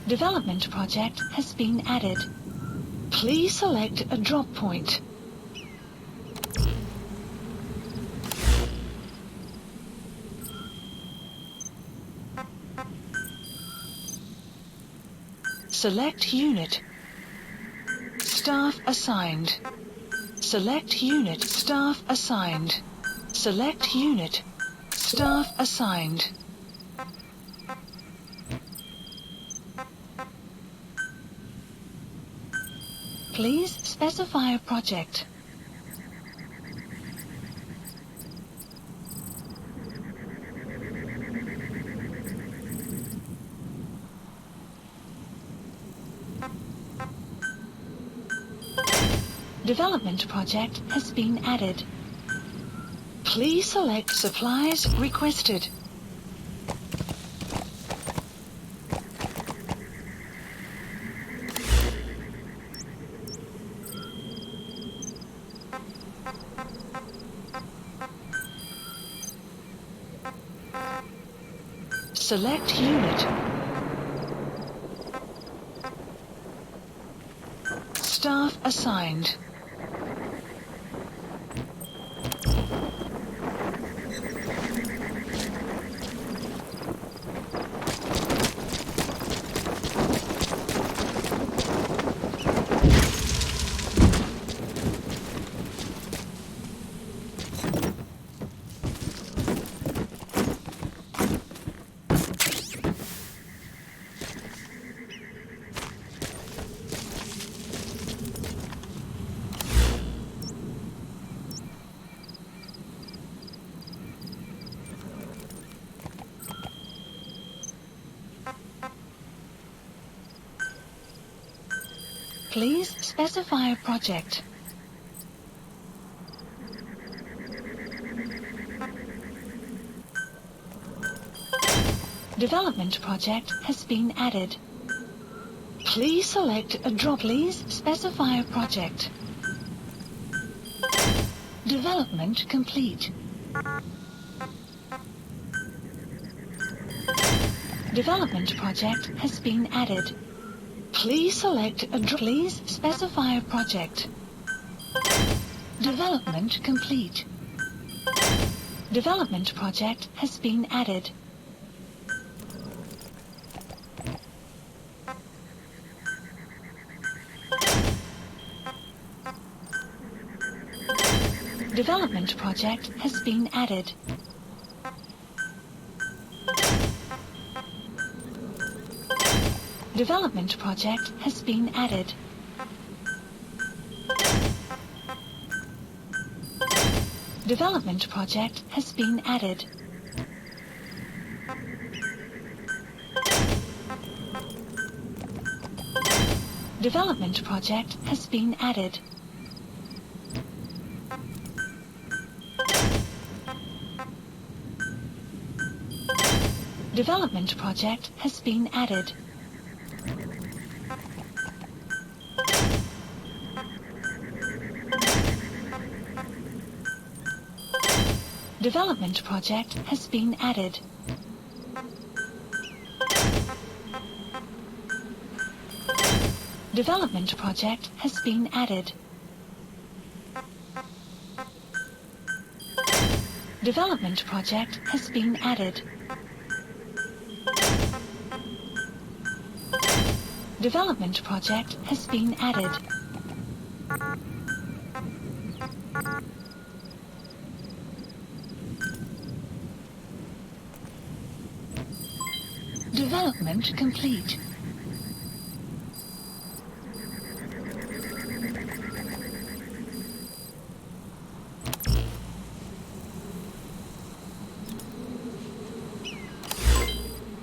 Development project has been added. Please select a drop point. Select unit. Staff assigned. Select unit. Staff assigned. Select unit. Staff assigned. Please specify a project. Development project has been added. Please select supplies requested. Select unit. Staff assigned. Please specify a project. Development project has been added. Please select a drop. Please specify a project. Development complete. Development project has been added. Please select a drop. Please specify a project. Development complete. Development project has been added. Development project has been added. Development project has been added. Development project has been added. Development project has been added. Development project has been added. Development project has been added. Development project has been added. Development project has been added. Development project has been added. Development complete.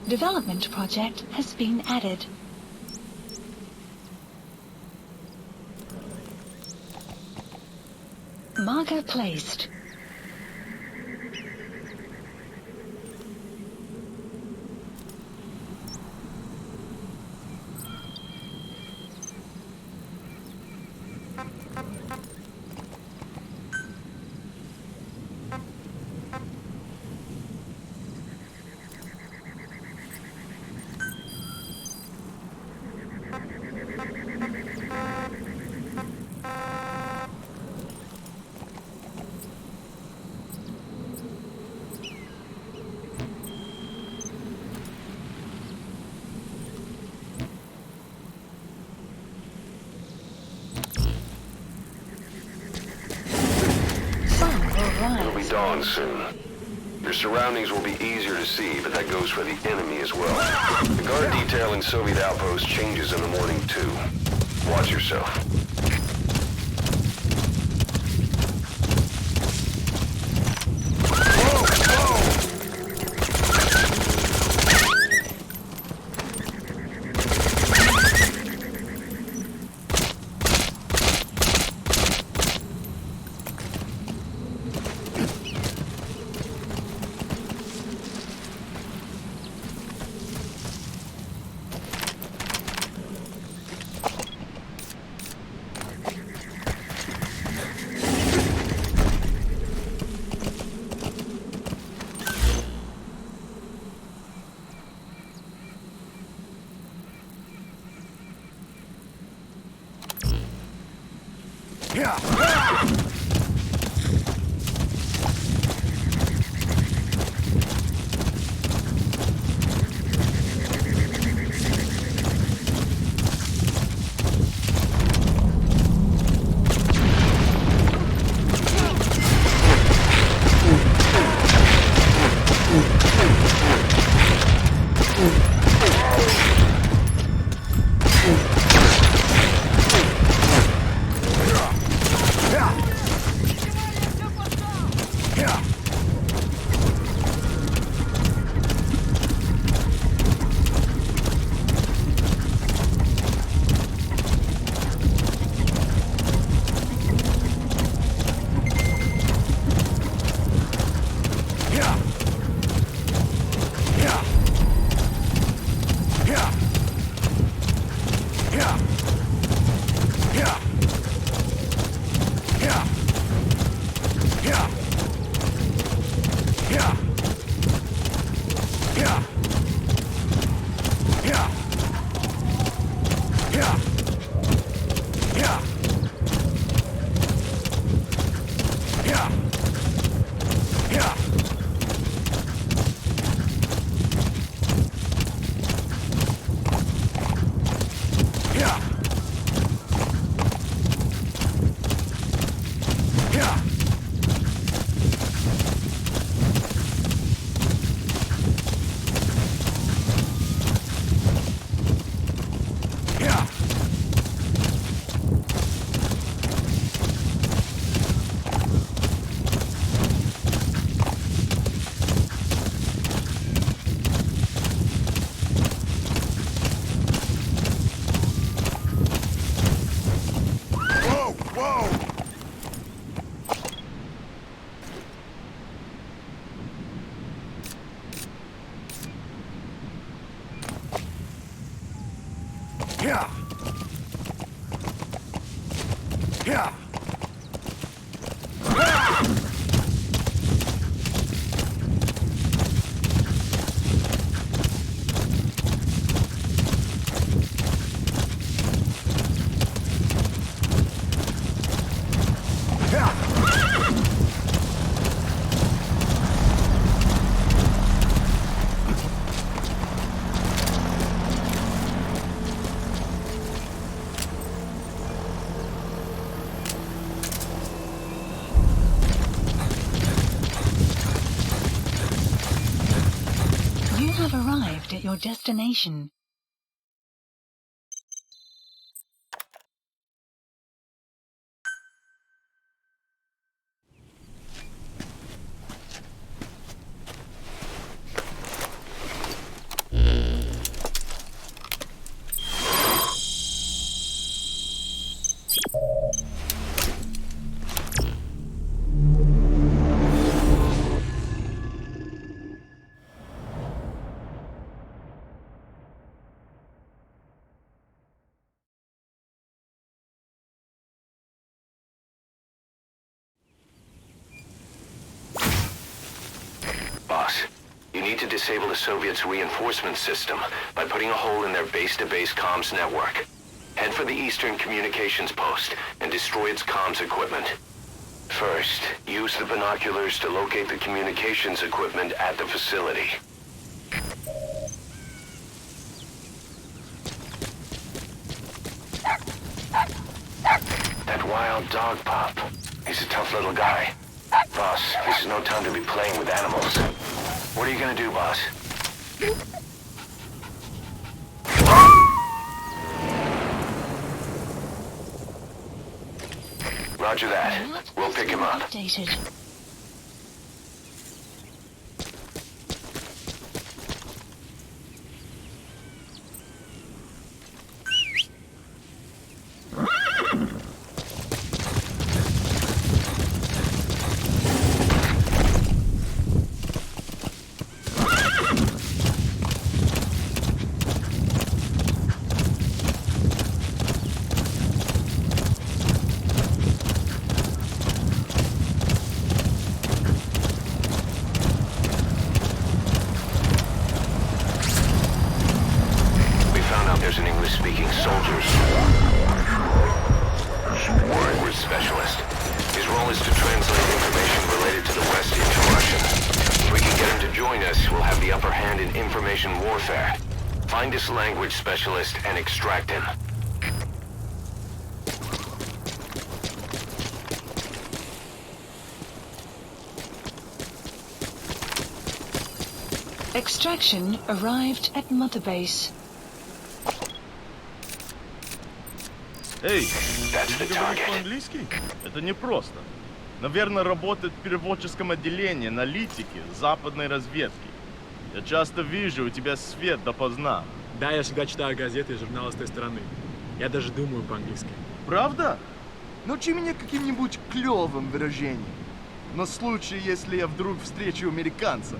Development project has been added. Marker placed. dawn soon. Your surroundings will be easier to see, but that goes for the enemy as well. The guard detail in Soviet outposts changes in the morning, too. Watch yourself. Arrived at your destination. You need to disable the Soviets' reinforcement system by putting a hole in their base-to-base comms network. Head for the Eastern Communications Post and destroy its comms equipment. First, use the binoculars to locate the communications equipment at the facility. That wild dog pup. He's a tough little guy. Boss, this is no time to be playing with animals. What are you gonna do, boss? Roger that. We'll pick him up. Updated. There's an English-speaking soldiers. Word specialist. His role is to translate information related to the West into Russian. If we can get him to join us, we'll have the upper hand in information warfare. Find this language specialist and extract him. Extraction arrived at Mother Base. Эй, ты говоришь по-английски? Это непросто. Наверное, работает в переводческом отделении аналитики западной разведки. Я часто вижу, у тебя свет допоздна. Да, я всегда читаю газеты и журналы с той стороны. Я даже думаю по-английски. Правда? Научи меня каким-нибудь клёвым выражением. На случай, если я вдруг встречу американца.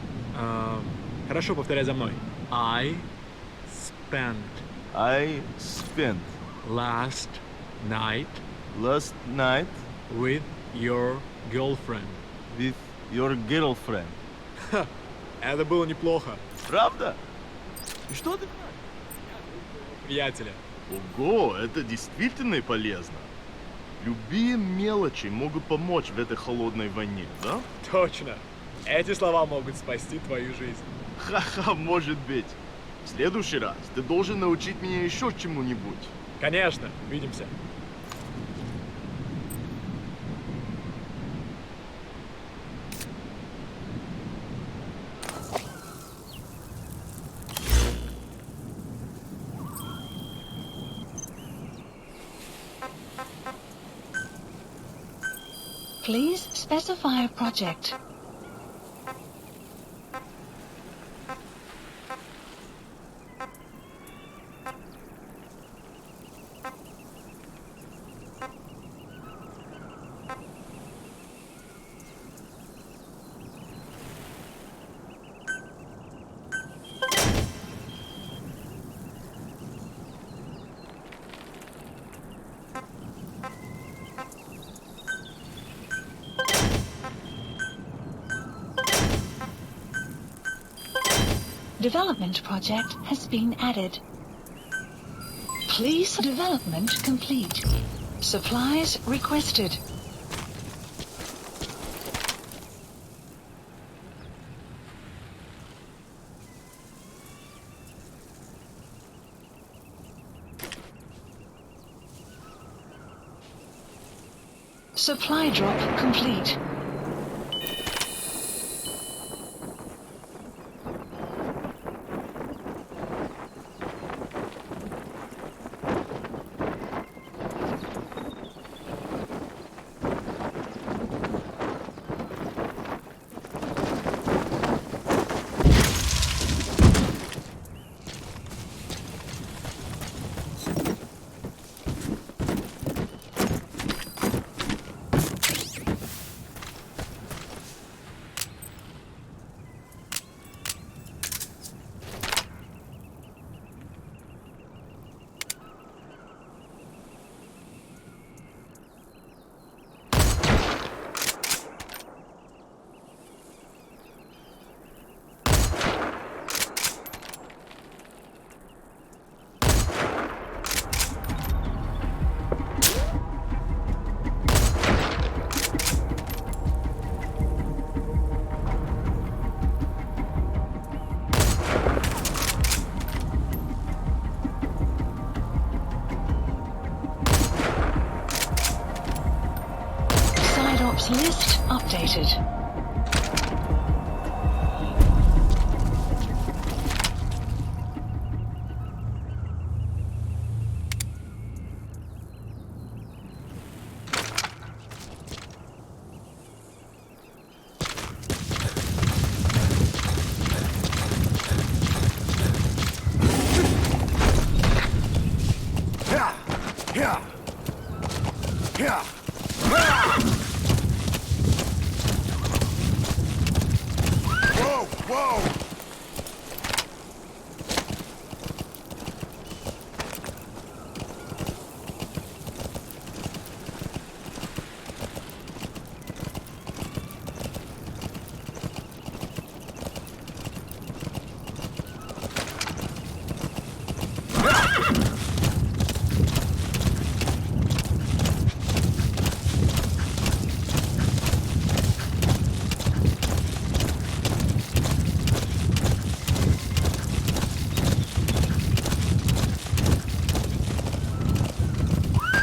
Хорошо, повторяй за мной. I spent last night with your girlfriend. With your girlfriend. Ха, это было неплохо. Правда? И что ты? Приятеля. Ого, это действительно полезно. Любые мелочи могут помочь в этой холодной войне, да? Точно. Эти слова могут спасти твою жизнь. Ха-ха, может быть. В следующий раз ты должен научить меня еще чему-нибудь. Конечно, увидимся. Please specify a project. Development project has been added. Please development complete. Supplies requested. Supply drop complete. Airdrops list updated. Whoa, whoa!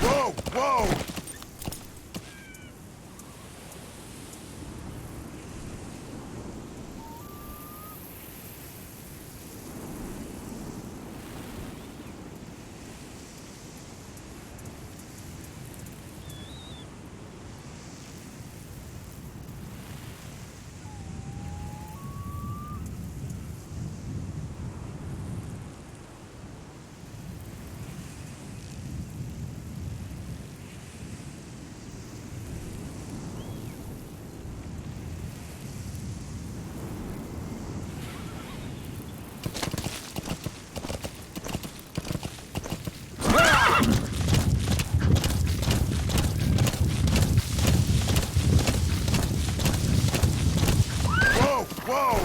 Whoa, whoa! Whoa, whoa!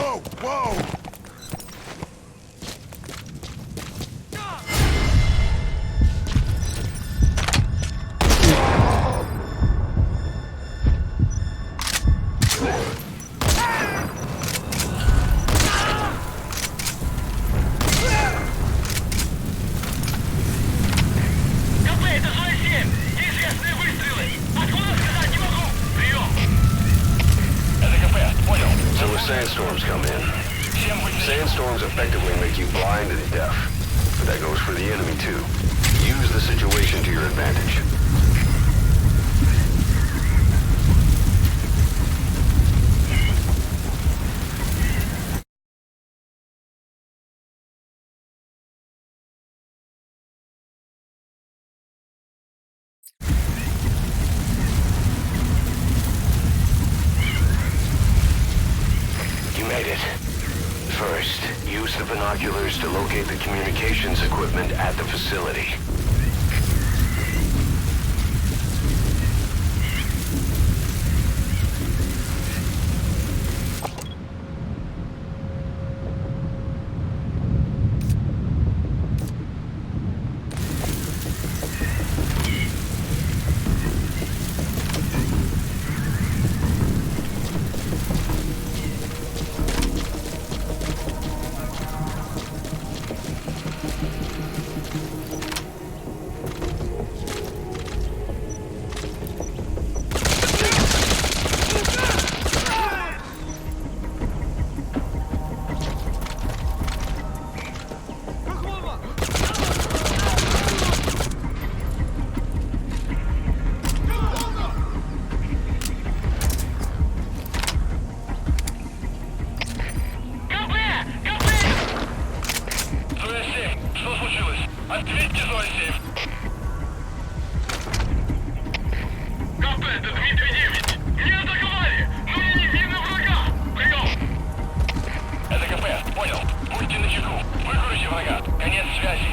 Whoa, whoa! КП, это Зоя 7! Неизвестные выстрелы! Откуда сказать не могу! Прием! Это КП, понял. So if sandstorms come in, sandstorms effectively make you blind and deaf. But that goes for the enemy too. Use the situation to your advantage. You made it. First, use the binoculars to locate the communications equipment at the facility. Ответьте, Зоя 7. КП, это Дмитрий 9. Меня атаковали, но я не видно врага. Прием. Это КП, понял. Будьте начеку. Выкройте врага. Конец связи.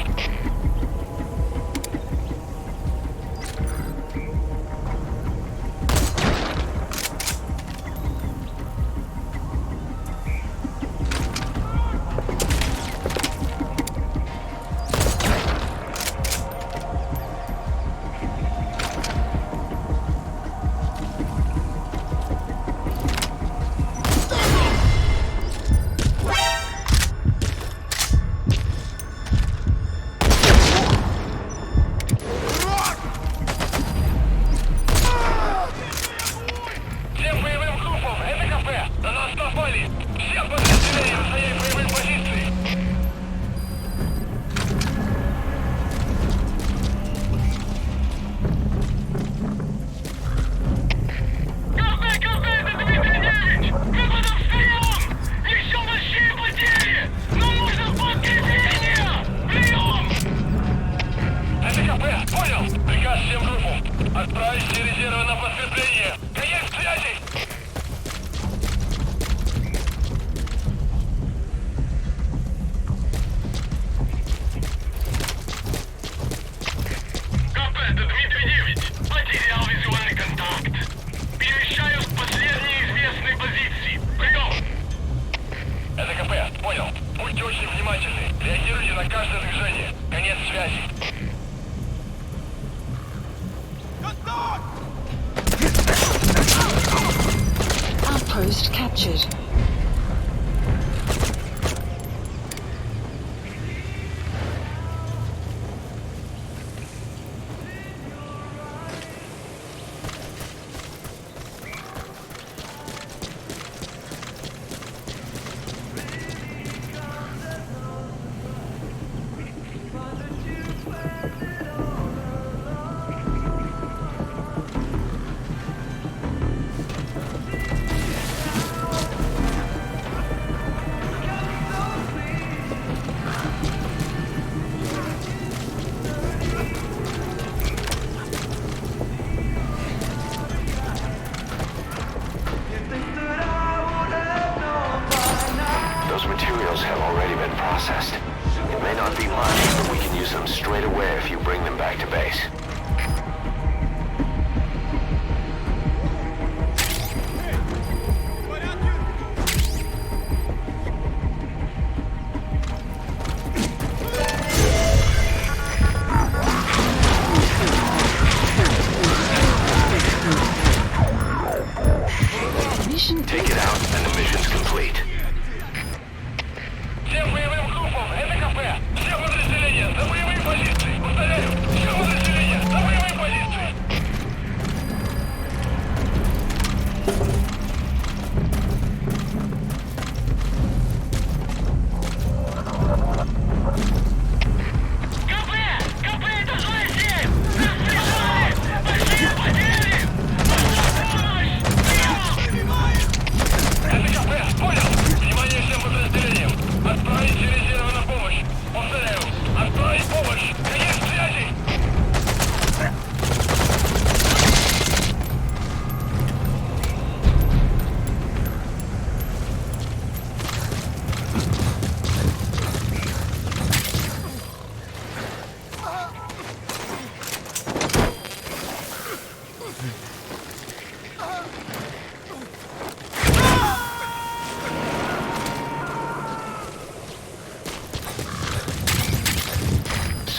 captured. Those materials have already been processed. It may not be much, but we can use them straight away if you bring them back to base. Take it out, and the mission's complete. Всем боевым группам, это кафе! Все подразделения, на боевые позиции! Повторяю, все подразделения, на боевые позиции!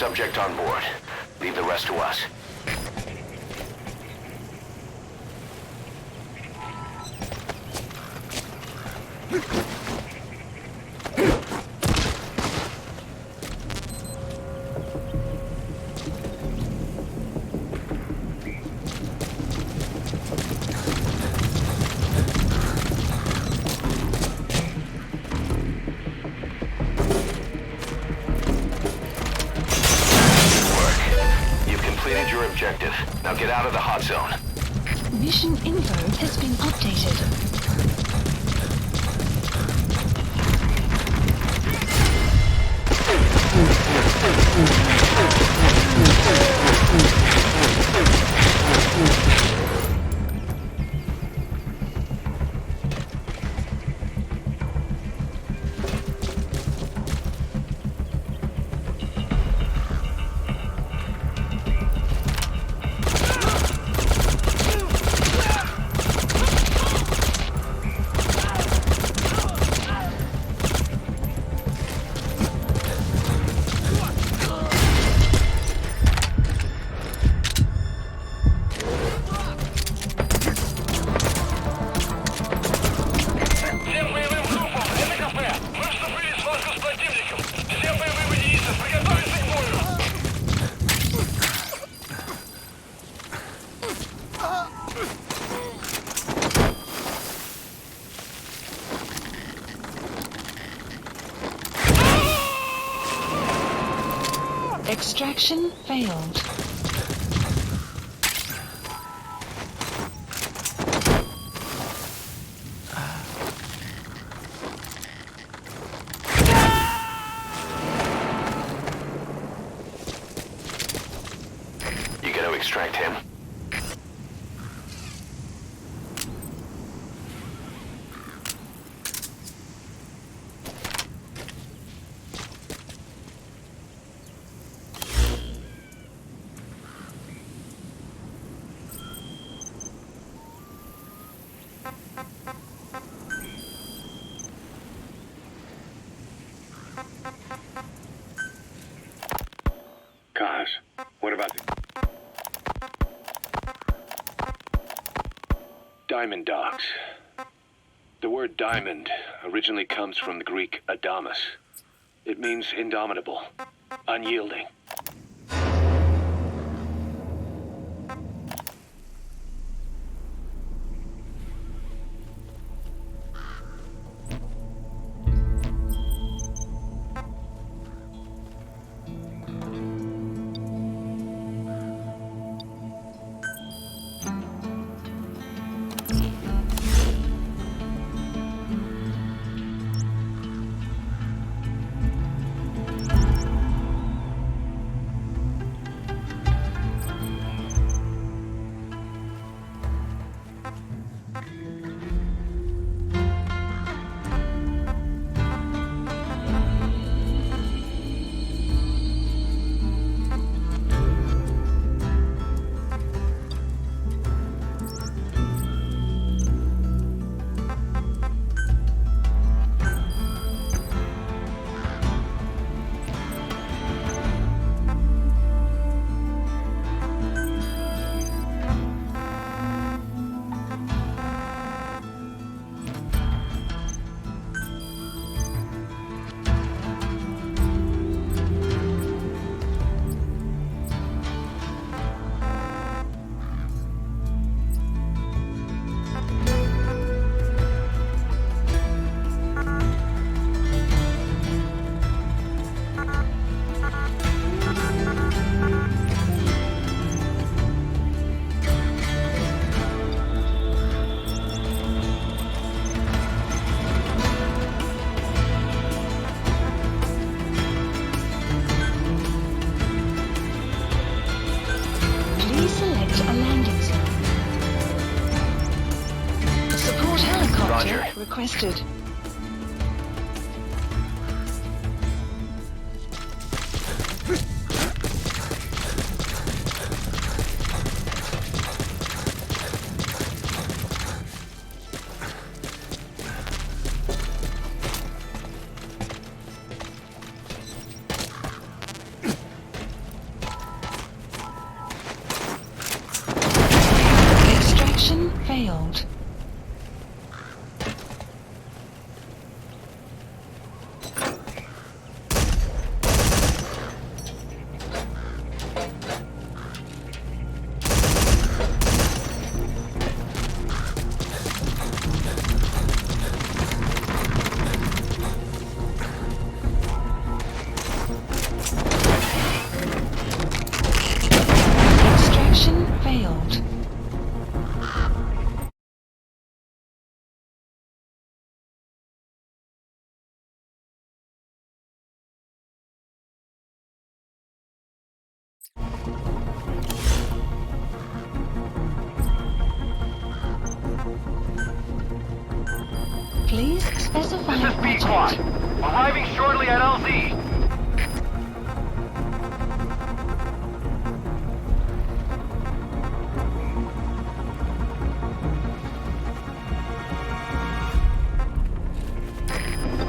Subject on board. Leave the rest to us. Your objective. Now get out of the hot zone. Mission info has been updated. Extraction failed. You gonna extract him? Kaz, what about the Diamond Dogs? The word diamond originally comes from the Greek adamas. It means indomitable, unyielding. Requested. Extraction failed. Please specify This is B-Quad. Arriving shortly at LZ.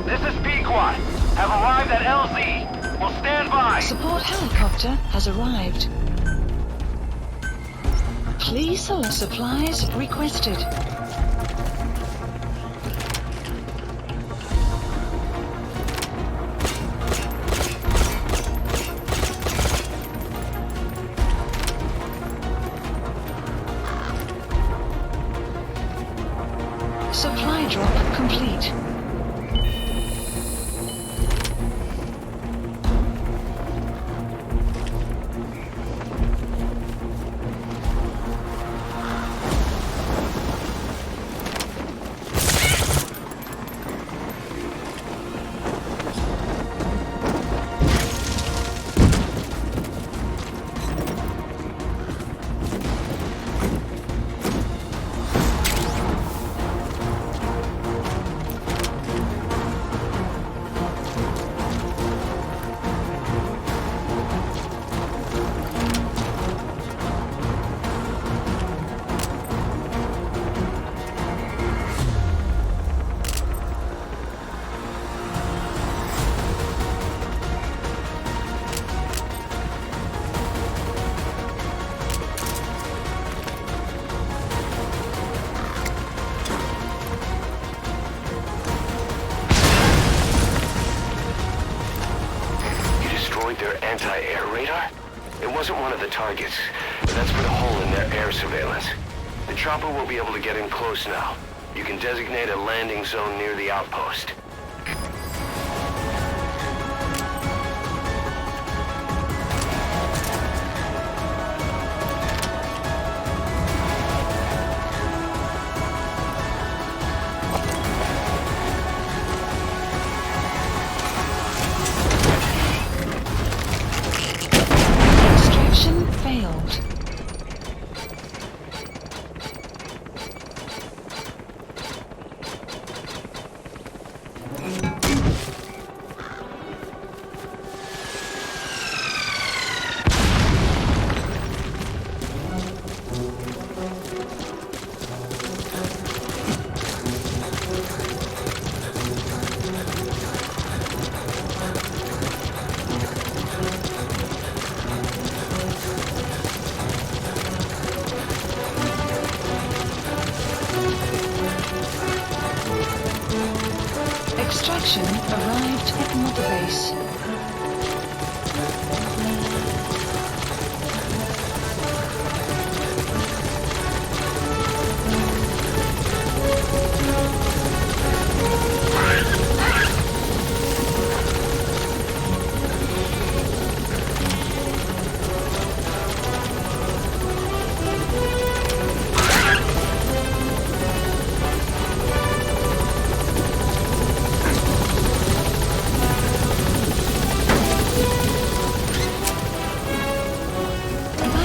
This is B-Quad. Have arrived at LZ. Will stand by. Support helicopter has arrived. Please select supplies requested. Supply drop complete. It wasn't one of the targets, but that's put a hole in their air surveillance. The chopper will be able to get in close now. You can designate a landing zone near the outpost. Extraction failed. Extraction arrived at Mother Base.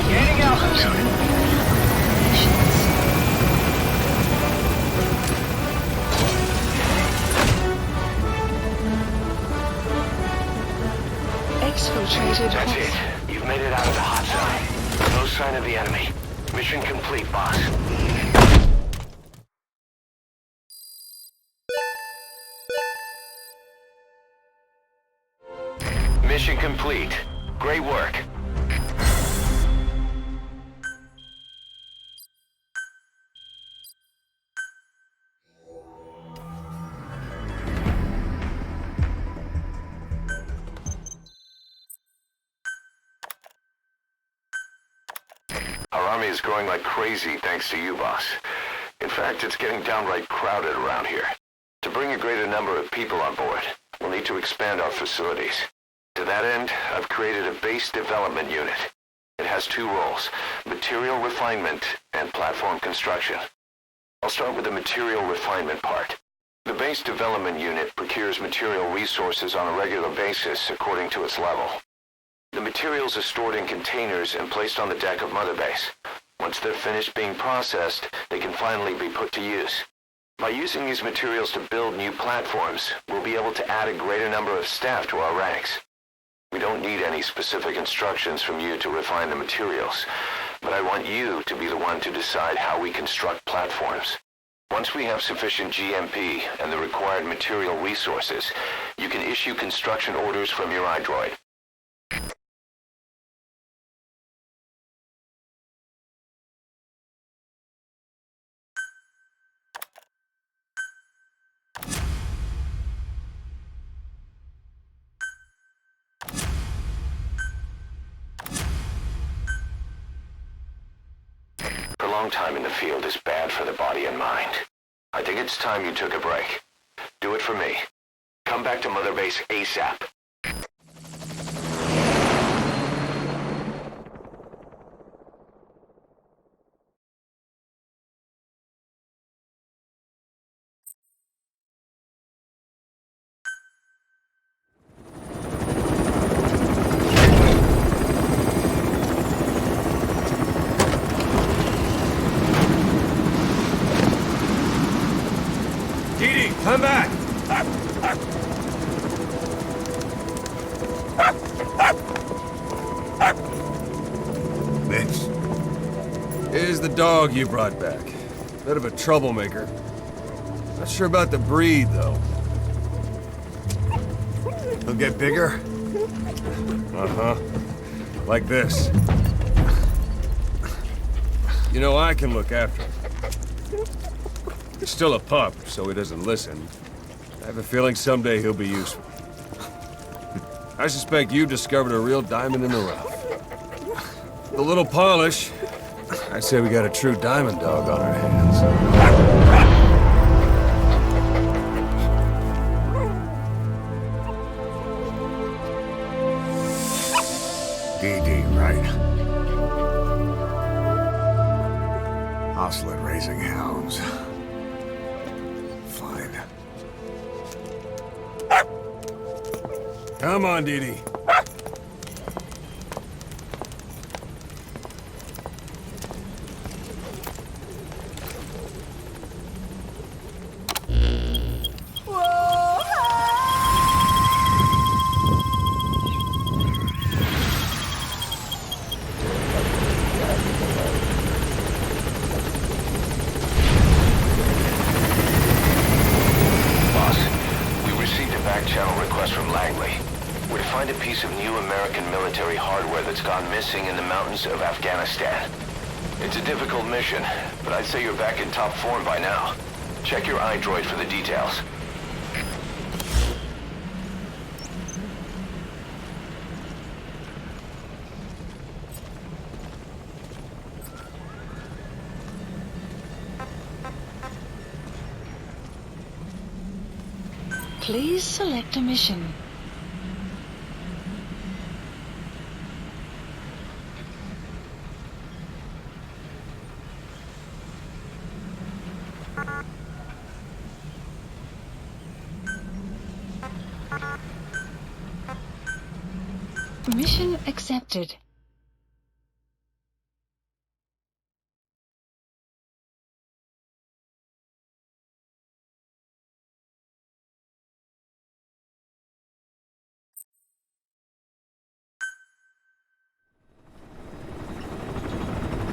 Gaining altitude. Exfiltrated. That's it. You've made it out of the hot zone. No sign of the enemy. Mission complete, boss. Mission complete. Great work. Our army is growing like crazy thanks to you, boss. In fact, it's getting downright crowded around here. To bring a greater number of people on board, we'll need to expand our facilities. To that end, I've created a base development unit. It has two roles, material refinement and platform construction. I'll start with the material refinement part. The base development unit procures material resources on a regular basis according to its level. The materials are stored in containers and placed on the deck of Mother Base. Once they're finished being processed, they can finally be put to use. By using these materials to build new platforms, we'll be able to add a greater number of staff to our ranks. We don't need any specific instructions from you to refine the materials, but I want you to be the one to decide how we construct platforms. Once we have sufficient GMP and the required material resources, you can issue construction orders from your iDroid. Prolonged time in the field is bad for the body and mind. I think it's time you took a break. Do it for me. Come back to Mother Base ASAP. Didi, come back! Mitch. Here's the dog you brought back. Bit of a troublemaker. Not sure about the breed, though. He'll get bigger? Uh-huh. Like this. You know, I can look after him. He's still a pup, so he doesn't listen. I have a feeling someday he'll be useful. I suspect you discovered a real diamond in the rough. With a little polish, I'd say we got a true diamond dog on our hands. DD, right? Oslet raising hounds. Fine. Come on, Dee Dee. Channel request from Langley. We're to find a piece of new American military hardware that's gone missing in the mountains of Afghanistan. It's a difficult mission, but I'd say you're back in top form by now. Check your iDroid for the details. Please select a mission. Mission accepted.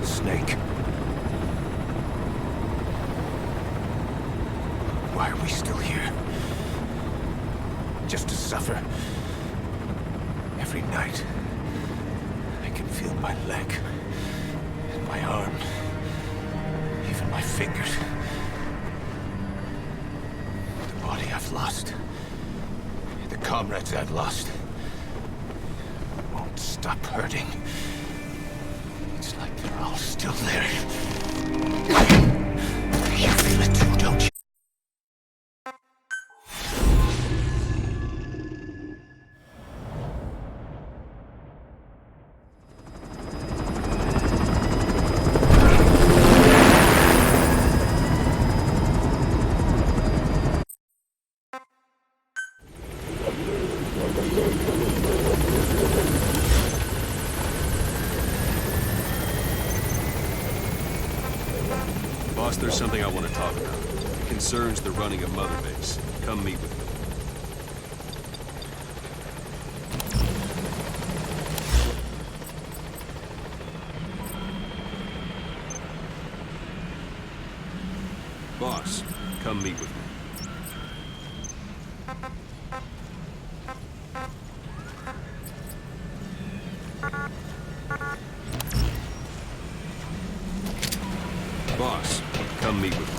Snake. Why are we still here? Just to suffer. Every night, I can feel my leg, and my arm, even my fingers. The body I've lost, the comrades I've lost, won't stop hurting. It's like they're all still there. You feel it too, don't you? Boss, there's something I want to talk about. It concerns the running of Mother Base. Come meet with me. Boss, come meet with me. Boss, come meet with me.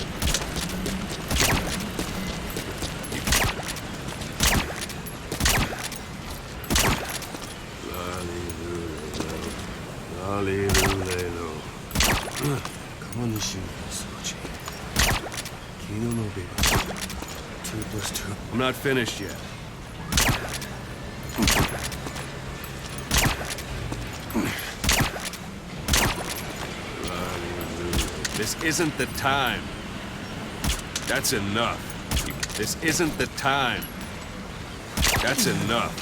I'm not finished yet. This isn't the time. That's enough. This isn't the time. That's enough.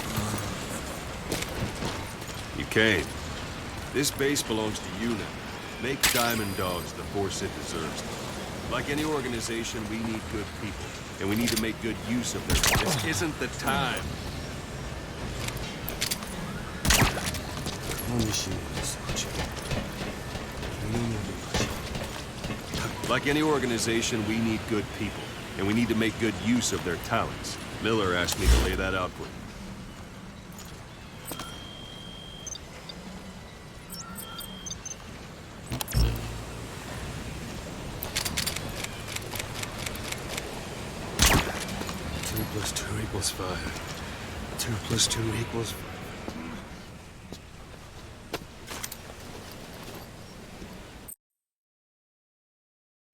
You came. This base belongs to you now. Make Diamond Dogs the force it deserves. Like any organization, we need good people. And we need to make good use of them. This isn't the time. Like any organization, we need good people. And we need to make good use of their talents. Miller asked me to lay that out for you. + 2 = 5. 2 + 2 = 5.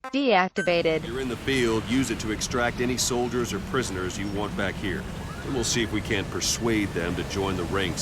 Deactivated. You're in the field, use it to extract any soldiers or prisoners you want back here. And we'll see if we can't persuade them to join the ranks.